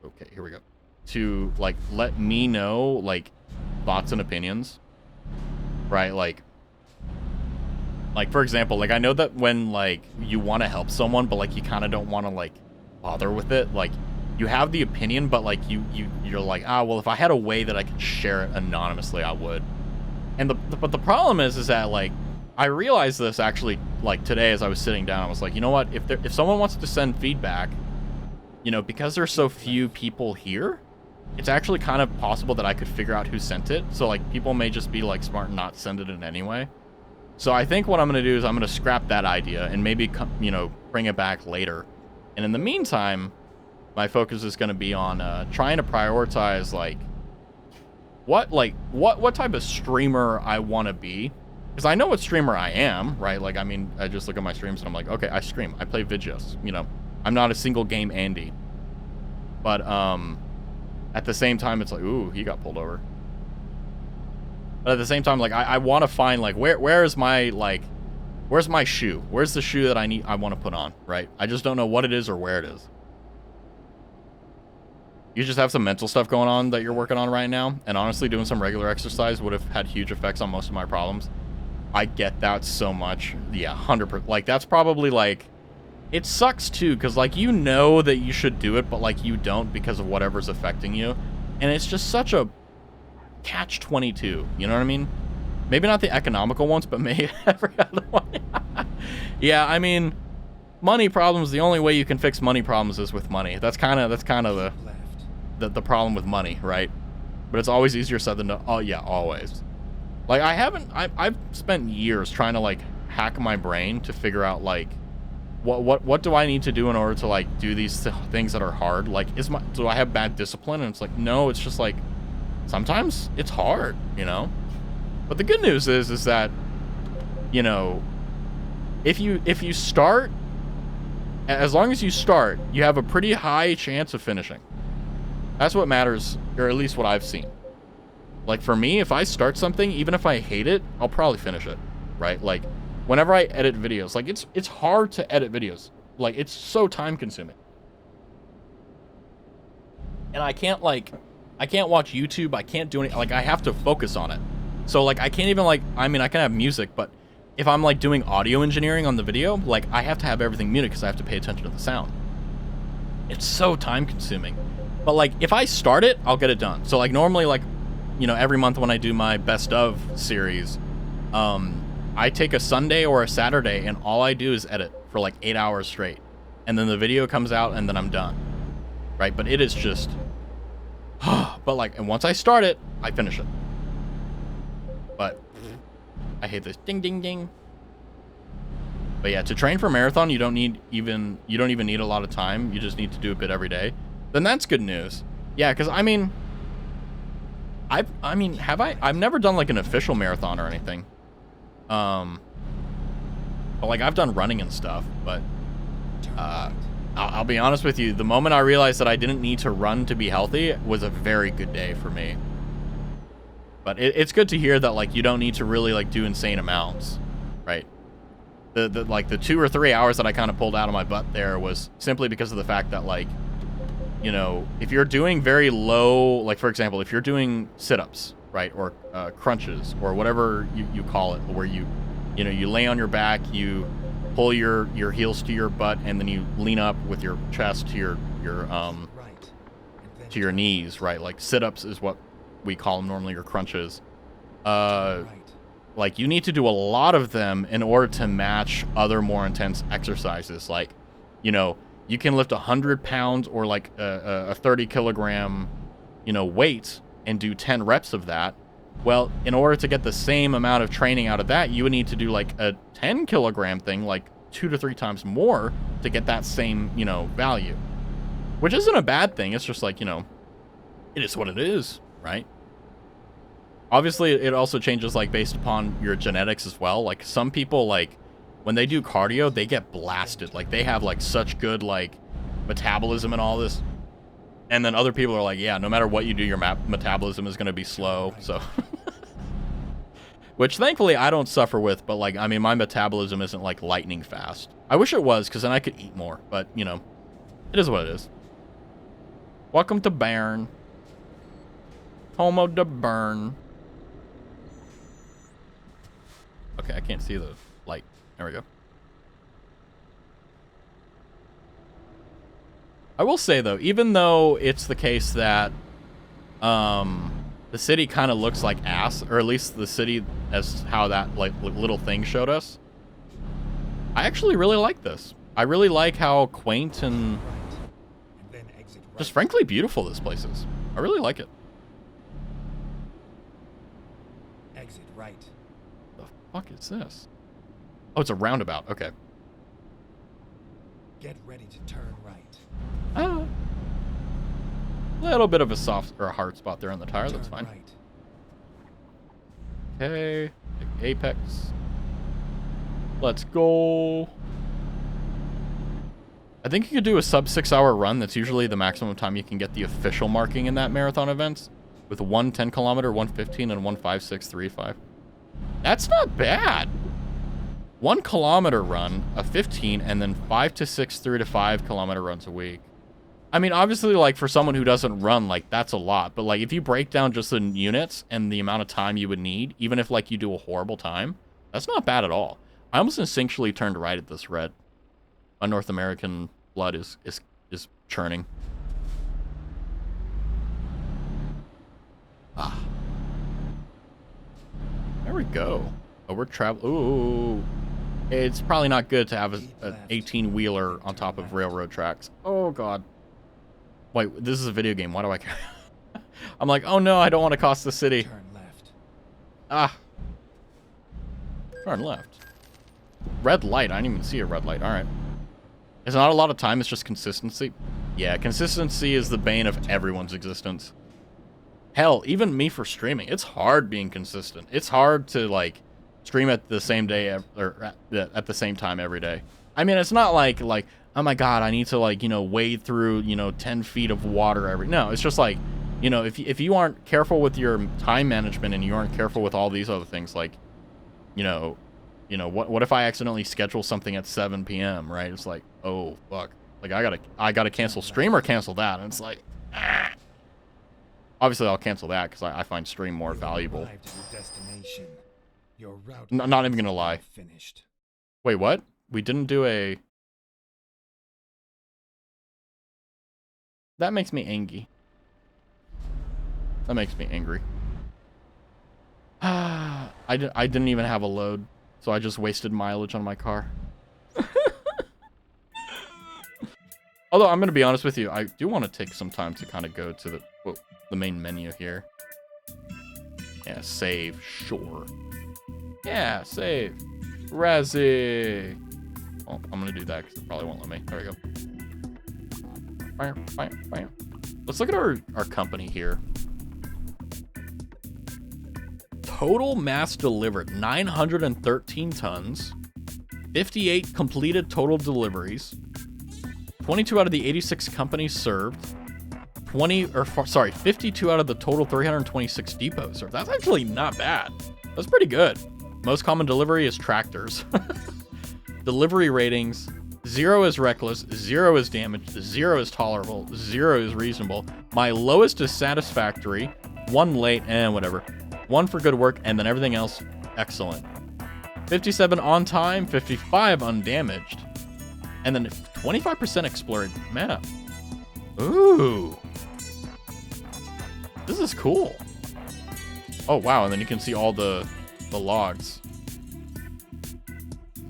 Okay, here we go. To, like, let me know, like, thoughts and opinions. Right, like, for example, like, I know that when, like, you want to help someone, but, like, you kind of don't want to, like, bother with it. Like, you have the opinion, but, like, you're like, ah, well, if I had a way that I could share it anonymously, I would. And but the problem is that, like, I realized this actually, like, today as I was sitting down. I was like, you know what? If someone wants to send feedback, you know, because there's so few people here, it's actually kind of possible that I could figure out who sent it. So, like, people may just be, like, smart and not send it in anyway. So I think what I'm going to do is I'm going to scrap that idea and maybe, you know, bring it back later. And in the meantime, my focus is going to be on trying to prioritize, like, what type of streamer I want to be. Because I know what streamer I am, right? Like, I mean, I just look at my streams and I'm like, okay, I stream. I play videos, you know. I'm not a single game Andy. But at the same time, it's like, ooh, he got pulled over. But at the same time, like, I want to find, like, where's my shoe? Where's the shoe that I want to put on, right? I just don't know what it is or where it is. You just have some mental stuff going on that you're working on right now. And honestly, doing some regular exercise would have had huge effects on most of my problems. I get that so much. Yeah, 100%. Like, that's probably, like... It sucks, too, because, like, you know that you should do it, but, like, you don't because of whatever's affecting you. And it's just such a catch-22. You know what I mean? Maybe not the economical ones, but maybe every other one. Yeah, I mean, money problems, the only way you can fix money problems is with money. That's kind of the problem with money, right? But it's always easier said than done. Oh, yeah, always. Like, I've spent years trying to, like, hack my brain to figure out, like, what do I need to do in order to, like, do these things that are hard? Like, do I have bad discipline? And it's like, no, it's just, like, sometimes it's hard, you know? But the good news is that, you know, if you start, as long as you start, you have a pretty high chance of finishing. That's what matters, or at least what I've seen. Like, for me, if I start something, even if I hate it, I'll probably finish it, right? Like, whenever I edit videos, like, it's hard to edit videos. Like, it's so time-consuming. And I can't watch YouTube, I can't do anything, like, I have to focus on it. So, like, I can't even, like, I mean, I can have music, but if I'm, like, doing audio engineering on the video, like, I have to have everything muted because I have to pay attention to the sound. It's so time-consuming. But, like, if I start it, I'll get it done. So, like, normally, like, you know, every month when I do my best of series, I take a Sunday or a Saturday and all I do is edit for like 8 hours straight. And then the video comes out and then I'm done. Right? But it is just, but like, and once I start it, I finish it. But I hate this ding, ding, ding. But yeah, to train for marathon, you don't even need a lot of time. You just need to do a bit every day. Then that's good news. Yeah, because I mean, I've never done like an official marathon or anything. But like I've done running and stuff, but I'll be honest with you, the moment I realized that I didn't need to run to be healthy was a very good day for me. But it's good to hear that like you don't need to really like do insane amounts, right? The like the 2 or 3 hours that I kind of pulled out of my butt there was simply because of the fact that like, you know, if you're doing very low, like for example, if you're doing sit-ups, right, or crunches or whatever you call it, where you You know, you lay on your back, you pull your heels to your butt, and then you lean up with your chest to your to your knees, right? Like sit-ups is what we call them normally, or crunches. Like you need to do a lot of them in order to match other more intense exercises. Like, you know, you can lift 100 pounds or like a 30 kilogram, you know, weight and do 10 reps of that. Well, in order to get the same amount of training out of that, you would need to do like a 10 kilogram thing, like 2 to 3 times more to get that same, you know, value. Which isn't a bad thing. It's just like, you know, it is what it is, right? Obviously, it also changes like based upon your genetics as well. Like some people, like when they do cardio, they get blasted. Like they have like such good like metabolism and all this. And then other people are like, yeah, no matter what you do, your metabolism is going to be slow. So, which thankfully I don't suffer with. But like, I mean, my metabolism isn't like lightning fast. I wish it was, because then I could eat more. But you know, it is what it is. Welcome to Byron. Homo de Burn. Okay, I can't see the light. There we go. I will say, though, even though it's the case that the city kind of looks like ass, or at least the city as how that like little thing showed us, I actually really like this. I really like how quaint and just frankly beautiful this place is. I really like it. Exit right. The fuck is this? Oh, it's a roundabout. Okay. Get ready to turn right. A little bit of a soft or a hard spot there on the tire. That's fine. Right. Okay. Apex. Let's go. I think you could do a sub 6 hour run. That's usually the maximum time you can get the official marking in that marathon event, with one 10 kilometer, one 15, and one 5.635. That's not bad. 1 kilometer run, a 15, and then 5 to 6, 3 to 5 kilometer runs a week. I mean, obviously, like, for someone who doesn't run, like, that's a lot. But, like, if you break down just the units and the amount of time you would need, even if, like, you do a horrible time, that's not bad at all. I almost instinctually turned right at this red. My North American blood is churning. Ah. There we go. Oh, we're traveling. Ooh. It's probably not good to have an 18-wheeler on top of railroad tracks. Oh, God. Wait, this is a video game. Why do I care? I'm like, oh, no, I don't want to cost the city. Turn left. Ah. Turn left. Red light. I didn't even see a red light. All right. It's not a lot of time. It's just consistency. Yeah, consistency is the bane of everyone's existence. Hell, even me for streaming. It's hard being consistent. It's hard to, like, stream at the same day or at the same time every day. I mean, it's not like, oh my God, I need to, like, you know, wade through, you know, 10 feet of water every... No, it's just like, you know, if you aren't careful with your time management and you aren't careful with all these other things, like, you know, what if I accidentally schedule something at 7 p.m., right? It's like, oh, fuck. Like, I gotta cancel stream or cancel that. And it's like, ah. Obviously, I'll cancel that because I find stream more valuable. Your route Not even gonna lie. Finished. Wait, what? We didn't do a... That makes me angry. That makes me angry. I didn't even have a load, so I just wasted mileage on my car. Although, I'm going to be honest with you, I do want to take some time to kind of go to the main menu here. Yeah, save, sure. Yeah, save. Razzie. Well, I'm going to do that because it probably won't let me. There we go. Let's look at our company here. Total mass delivered, 913 tons. 58 completed total deliveries. 22 out of the 86 companies served. 52 out of the total 326 depots served. That's actually not bad. That's pretty good. Most common delivery is tractors. Delivery ratings: 0 is reckless, 0 is damaged, 0 is tolerable, 0 is reasonable. My lowest is satisfactory, 1 late, and whatever. 1 for good work, and then everything else, excellent. 57 on time, 55 undamaged. And then 25% explored map. Ooh. This is cool. Oh, wow. And then you can see all the logs.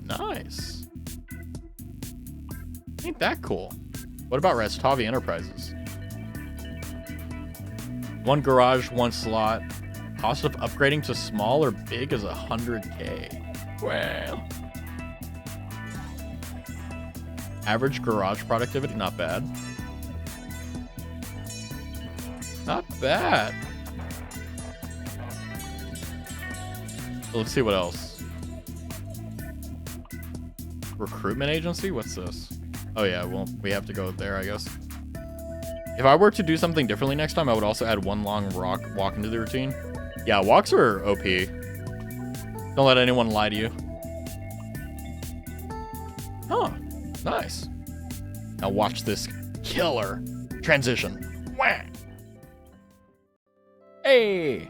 Nice. Ain't that cool? What about Rastavi Enterprises? 1 garage, 1 slot. Cost of upgrading to small or big is 100K. Well. Average garage productivity, not bad. Not bad. So let's see what else. Recruitment agency? What's this? Oh yeah, well, we have to go there, I guess. If I were to do something differently next time, I would also add 1 long walk into the routine. Yeah, walks are OP. Don't let anyone lie to you. Huh. Nice. Now watch this killer transition. Wham! Hey!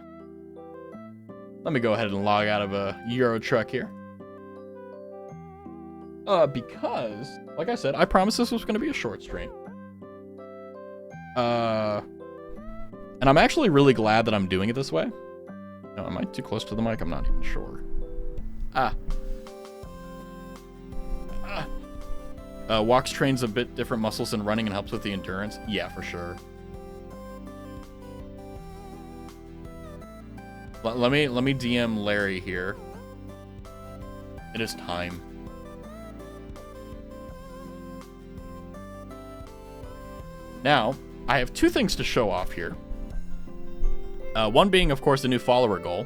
Let me go ahead and log out of a Euro truck here. Because, like I said, I promised this was going to be a short stream. And I'm actually really glad that I'm doing it this way. No, am I too close to the mic? I'm not even sure. Walks trains a bit different muscles than running and helps with the endurance. Yeah, for sure. Let me DM Larry here. It is time. Now, I have 2 things to show off here. One being, of course, the new follower goal,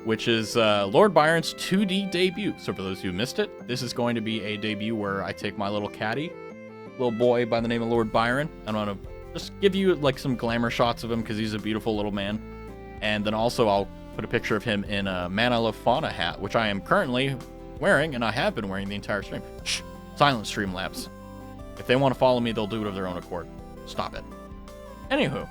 which is Lord Byron's 2D debut. So for those who missed it, this is going to be a debut where I take my little caddy, little boy by the name of Lord Byron. I'm going to just give you like some glamour shots of him because he's a beautiful little man. And then also I'll put a picture of him in a Man I Love Fauna hat, which I am currently wearing, and I have been wearing the entire stream. Shh, silent Streamlabs. If they want to follow me, they'll do it of their own accord. Stop it. Anywho,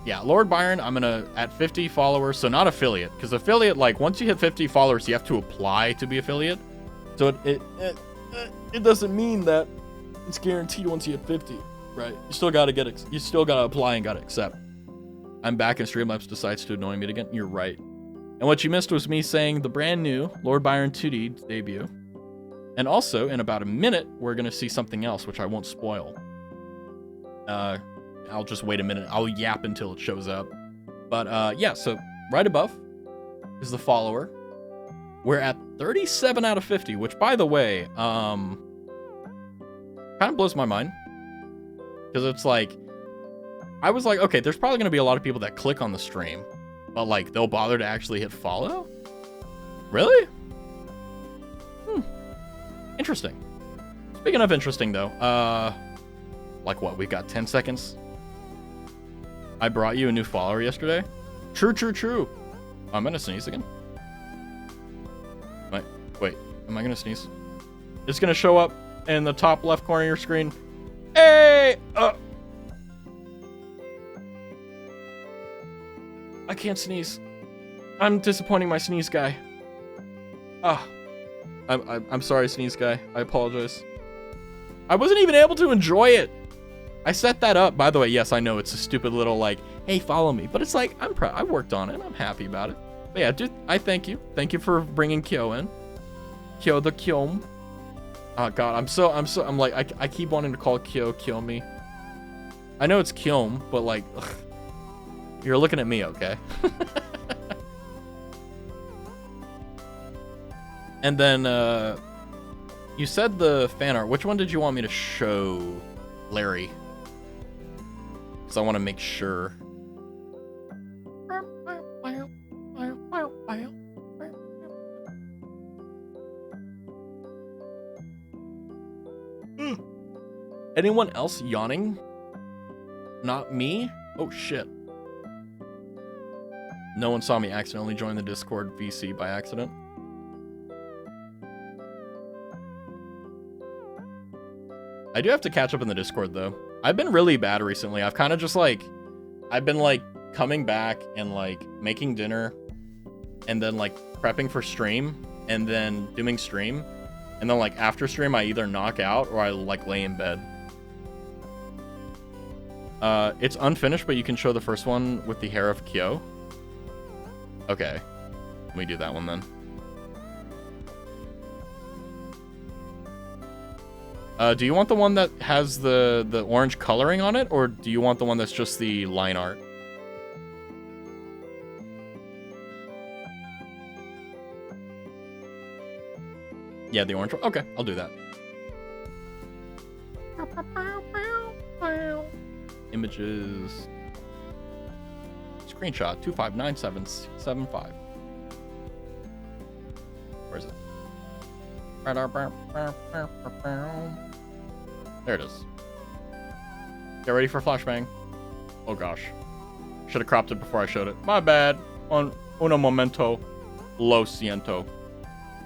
yeah, Lord Byron, I'm gonna, at 50 followers, so not affiliate, because affiliate, like, once you hit 50 followers, you have to apply to be affiliate. So it doesn't mean that it's guaranteed once you hit 50, right? You still gotta you still gotta apply and gotta accept. I'm back and Streamlabs decides to annoy me again. You're right. And what you missed was me saying the brand new Lord Byron 2D debut. And also, in about a minute, we're gonna see something else, which I won't spoil. I'll just wait a minute. I'll yap until it shows up. But yeah, so right above is the follower. We're at 37 out of 50, which, by the way, kind of blows my mind. Because it's like, I was like, okay, there's probably going to be a lot of people that click on the stream, but like, they'll bother to actually hit follow? Really? Interesting. Speaking of interesting, though, like what, we've got 10 seconds? I brought you a new follower yesterday? True, true, true. I'm gonna sneeze again. Wait, am I gonna sneeze? It's gonna show up in the top left corner of your screen. Hey! I can't sneeze. I'm disappointing my sneeze guy. I'm sorry, sneeze guy. I apologize. I wasn't even able to enjoy it. I set that up. By the way, yes, I know it's a stupid little like, hey, follow me. But it's like, I worked on it. I'm happy about it. But yeah, dude, I thank you. Thank you for bringing Kyo in. Kyo the Kyom. Oh god, I'm like, I keep wanting to call Kyo Kyomi. I know it's Kyom, but like, ugh. You're looking at me, okay? And then, you said the fan art. Which one did you want me to show, Larry? Because I want to make sure. Anyone else yawning? Not me? Oh, shit. No one saw me accidentally join the Discord VC by accident. I do have to catch up in the Discord, though. I've been really bad recently. I've kind of just, like... I've been, like, coming back and, like, making dinner. and then like prepping for stream and then doing stream. And then like after stream, I either knock out or I like lay in bed. It's unfinished, but you can show the first one with the hair of Kyo. Okay. Let me do that one then. Do you want the one that has the orange coloring on it, or do you want the one that's just the line art? Yeah, the orange one. Okay, I'll do that. Images. Screenshot 259775. Where is it? There it is. Get ready for flashbang. Oh gosh. Should have cropped it before I showed it. My bad. Uno momento. Lo siento.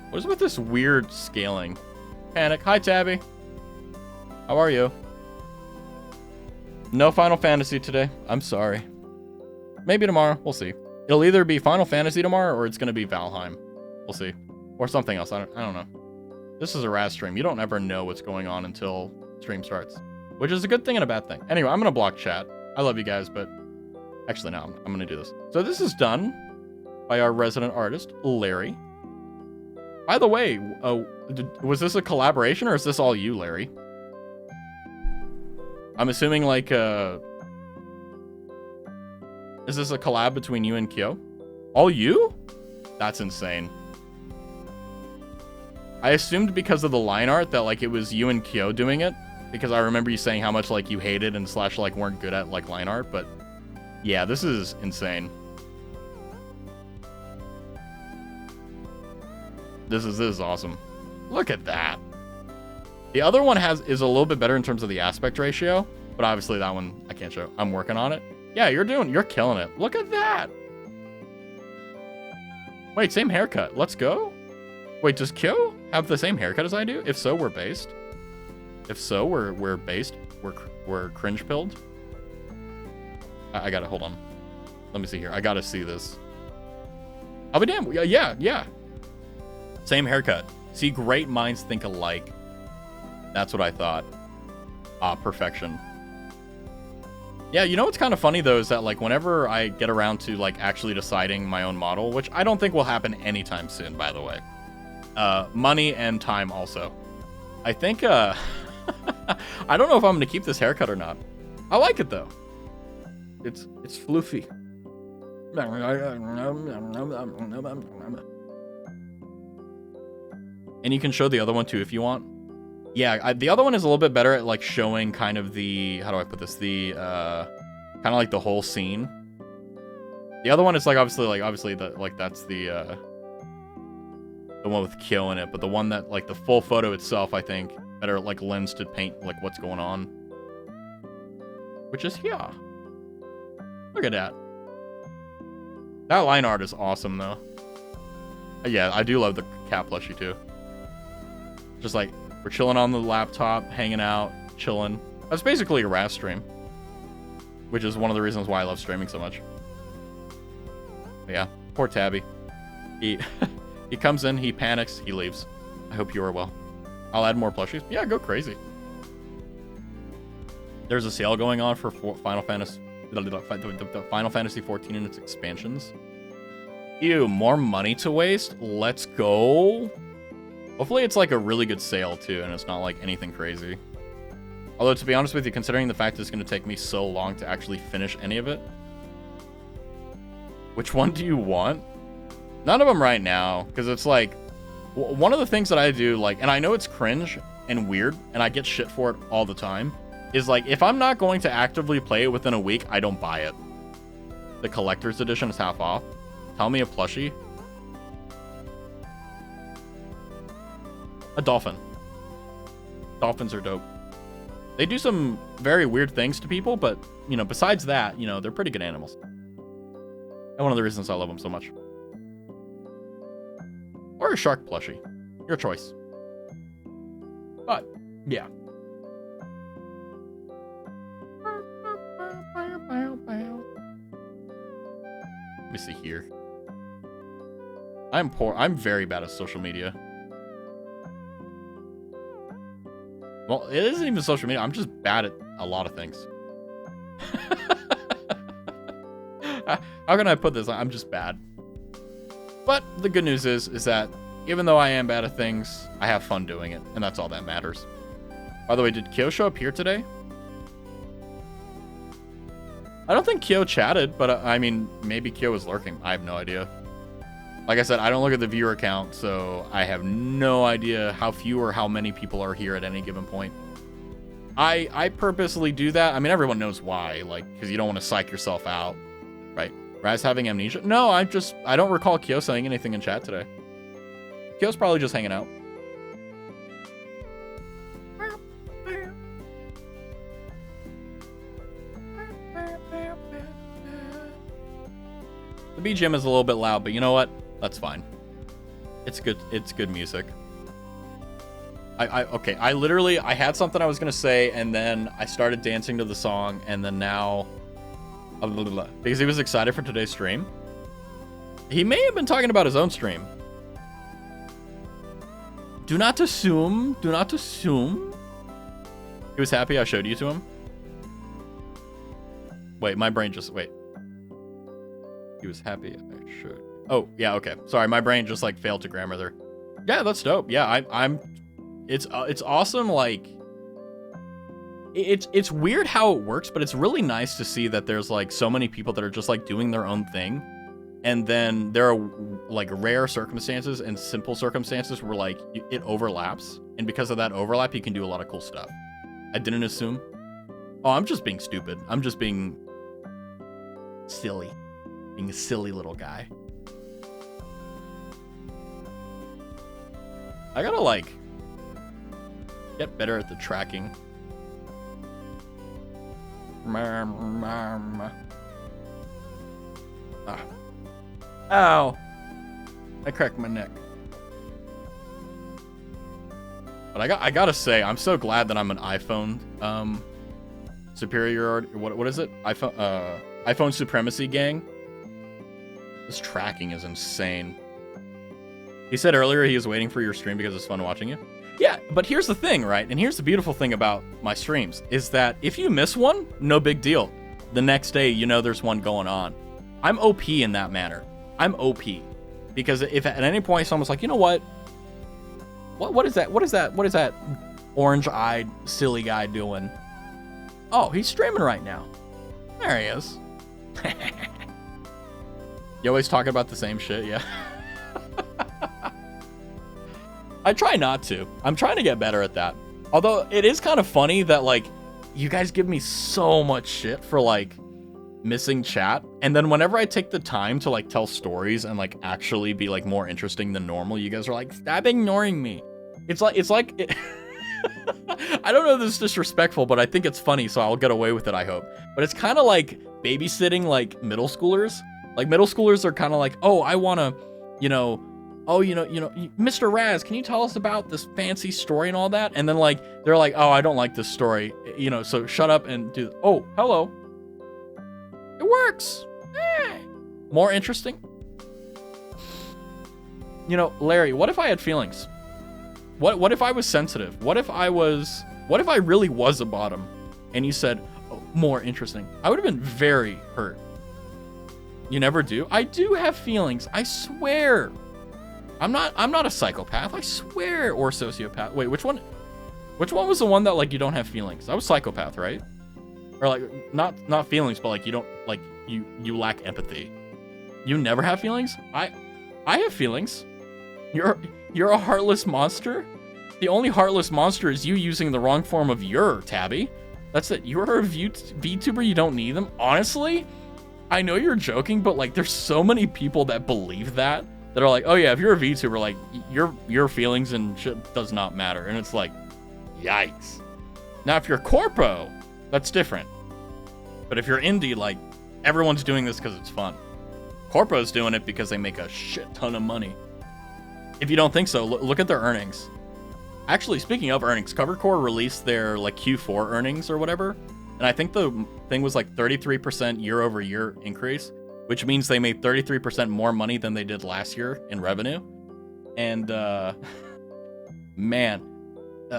What is with this weird scaling? Panic. Hi, Tabby. How are you? No Final Fantasy today. I'm sorry. Maybe tomorrow. We'll see. It'll either be Final Fantasy tomorrow or it's going to be Valheim. We'll see. Or something else. I don't know. This is a Raz stream. You don't ever know what's going on until stream starts, which is a good thing and a bad thing. Anyway, I'm going to block chat. I love you guys, but actually, no, I'm going to do this. So this is done by our resident artist, Larry. By the way, was this a collaboration or is this all you, Larry? I'm assuming like, is this a collab between you and Kyo? All you? That's insane. I assumed because of the line art that like it was you and Kyo doing it, because I remember you saying how much like you hated and slash like weren't good at like line art, but yeah, this is insane. This is awesome. Look at that. The other one is a little bit better in terms of the aspect ratio, but obviously that one I can't show. I'm working on it. Yeah, you're killing it. Look at that. Wait, same haircut. Let's go. Wait, does Kyo have the same haircut as I do? If so, we're based. If so, we're based. We're cringe pilled. I gotta hold on. Let me see here. I gotta see this. I'll be damned. Yeah. Same haircut. See, great minds think alike. That's what I thought. Ah, perfection. Yeah, you know what's kind of funny though is that like whenever I get around to like actually deciding my own model, which I don't think will happen anytime soon, by the way. Money and time also. I think I don't know if I'm gonna keep this haircut or not. I like it though. It's floofy. And you can show the other one too if you want. Yeah, the other one is a little bit better at like showing kind of the, how do I put this? The kind of like the whole scene. The other one is like obviously the like that's the one with Kyo in it, but the one that like the full photo itself, I think better like lens to paint like what's going on. Which is here. Look at that. That line art is awesome though. Yeah, I do love the cat plushie too. Just like, we're chilling on the laptop, hanging out, chilling. That's basically a Raz stream, which is one of the reasons why I love streaming so much. But yeah, poor Tabby. He comes in, he panics, he leaves. I hope you are well. I'll add more plushies. Yeah, go crazy. There's a sale going on for Final Fantasy 14 and its expansions. Ew, more money to waste? Let's go. Hopefully it's like a really good sale too, and it's not like anything crazy. Although to be honest with you, considering the fact that it's going to take me so long to actually finish any of it. Which one do you want? None of them right now, because it's like, one of the things that I do, like, and I know it's cringe and weird, and I get shit for it all the time, is like, if I'm not going to actively play it within a week, I don't buy it. The collector's edition is half off. Tell me a plushie. A dolphin. Dolphins are dope. They do some very weird things to people, but, you know, besides that, you know, they're pretty good animals. And one of the reasons I love them so much. Or a shark plushie. Your choice. But, yeah. Let me see here. I'm poor. I'm very bad at social media. Well, it isn't even social media. I'm just bad at a lot of things. How can I put this? I'm just bad. But the good news is that even though I am bad at things, I have fun doing it, and that's all that matters. By the way, did Kyo show up here today? I don't think Kyo chatted, but I mean, maybe Kyo was lurking. I have no idea. Like I said, I don't look at the viewer count, so I have no idea how few or how many people are here at any given point. I purposely do that. I mean, everyone knows why, like, because you don't want to psych yourself out, right? Raz having amnesia? No, I don't recall Kyo saying anything in chat today. Kyo's probably just hanging out. The BGM is a little bit loud, but you know what? That's fine. It's good. It's good music. Okay. I had something I was gonna say, and then I started dancing to the song, and then now, because he was excited for today's stream. He may have been talking about his own stream. Do not assume. Do not assume. He was happy I showed you to him. Wait, my brain just wait. He was happy I showed. Oh yeah, okay. Sorry, my brain just like failed to grammar there. Yeah, that's dope. Yeah, I'm. It's awesome. Like, it's weird how it works, but it's really nice to see that there's like so many people that are just like doing their own thing, and then there are like rare circumstances and simple circumstances where like it overlaps, and because of that overlap, you can do a lot of cool stuff. I didn't assume. Oh, I'm just being stupid. I'm just being silly. Being a silly little guy. I gotta like get better at the tracking. Ah. Ow. I cracked my neck. But I gotta say, I'm so glad that I'm an iPhone superiority. What is it? iPhone supremacy gang. This tracking is insane. He said earlier he was waiting for your stream because it's fun watching you. Yeah, but here's the thing, right? And here's the beautiful thing about my streams is that if you miss one, no big deal. The next day, you know there's one going on. I'm OP in that manner. I'm OP. Because if at any point someone's like, you know what? What is that? What is that orange-eyed silly guy doing? Oh, he's streaming right now. There he is. You always talk about the same shit, yeah. I try not to. I'm trying to get better at that. Although it is kind of funny that like you guys give me so much shit for like missing chat, and then whenever I take the time to like tell stories and like actually be like more interesting than normal, you guys are like, stop ignoring me. It's like I don't know if this is disrespectful, but I think it's funny, so I'll get away with it, I hope. But it's kind of like babysitting like middle schoolers. Like middle schoolers are kind of like, oh, I want to, Mr. Raz, can you tell us about this fancy story and all that? And then like, they're like, oh, I don't like this story, so shut up and do, oh, hello. It works. More interesting. Larry, what if I had feelings? What if I was sensitive? What if I really was a bottom and you said, oh, more interesting? I would have been very hurt. You never do? I do have feelings. I swear. I'm not a psychopath. I swear. Or sociopath. Wait, which one was the one that like you don't have feelings? That was psychopath, right? Or like not feelings, but like you don't like you lack empathy. You never have feelings? I have feelings. You're a heartless monster. The only heartless monster is you using the wrong form of your, Tabby. That's it. You're a VTuber. You don't need them. Honestly, I know you're joking, but like there's so many people that believe that are like, oh yeah, if you're a VTuber, like your feelings and shit does not matter. And it's like, yikes. Now if you're corpo, that's different. But if you're indie, like everyone's doing this because it's fun. Corpo's doing it because they make a shit ton of money. If you don't think so, look at their earnings. Actually, speaking of earnings, Covercore released their like Q4 earnings or whatever. And I think the thing was like 33% year over year increase. which means they made 33% more money than they did last year in revenue. And man,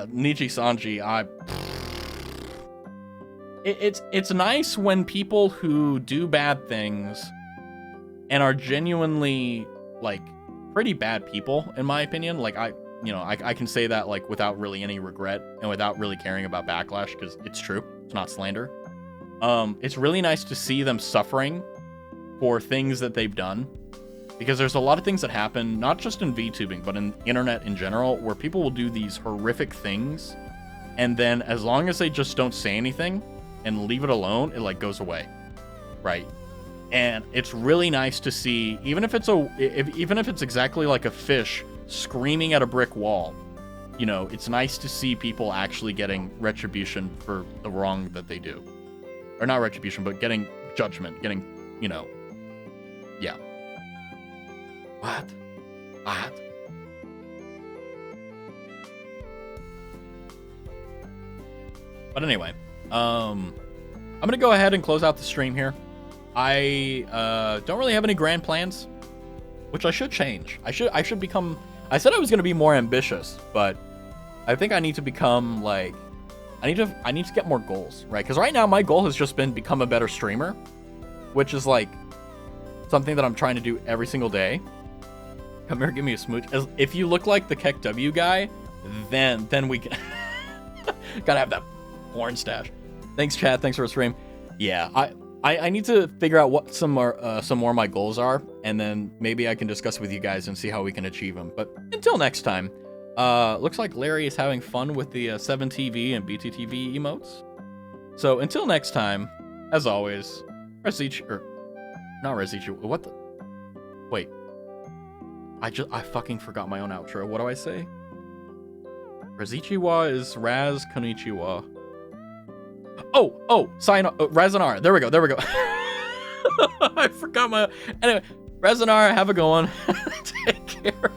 Nichi Sanji, it's nice when people who do bad things and are genuinely like pretty bad people, in my opinion. Like I can say that like without really any regret and without really caring about backlash, because it's true. It's not slander. It's really nice to see them suffering for things that they've done, because there's a lot of things that happen, not just in VTubing, but in internet in general, where people will do these horrific things, and then as long as they just don't say anything and leave it alone, it like goes away, right? And it's really nice to see, even if it's exactly like a fish screaming at a brick wall, you know, it's nice to see people actually getting retribution for the wrong that they do. Or not retribution, but getting judgment, getting, you know, yeah. What? But anyway, I'm gonna go ahead and close out the stream here. I don't really have any grand plans, which I should change. I should become. I said I was gonna be more ambitious, but I think I need to become like. I need to get more goals, right? Because right now my goal has just been become a better streamer, which is like something that I'm trying to do every single day. Come here, give me a smooch. If you look like the Keck W guy, then we can. Gotta have that porn stash. Thanks, chat. Thanks for the stream. Yeah, I need to figure out what some more of my goals are, and then maybe I can discuss with you guys and see how we can achieve them. But until next time, looks like Larry is having fun with the 7TV and BTTV emotes. So until next time, as always, not Rezichi. What the? Wait. I fucking forgot my own outro. What do I say? Rezichiwa is Raz Konnichiwa. Oh, sign up. Razanar. There we go. I forgot my. Anyway, Razanar, have a good one. Take care.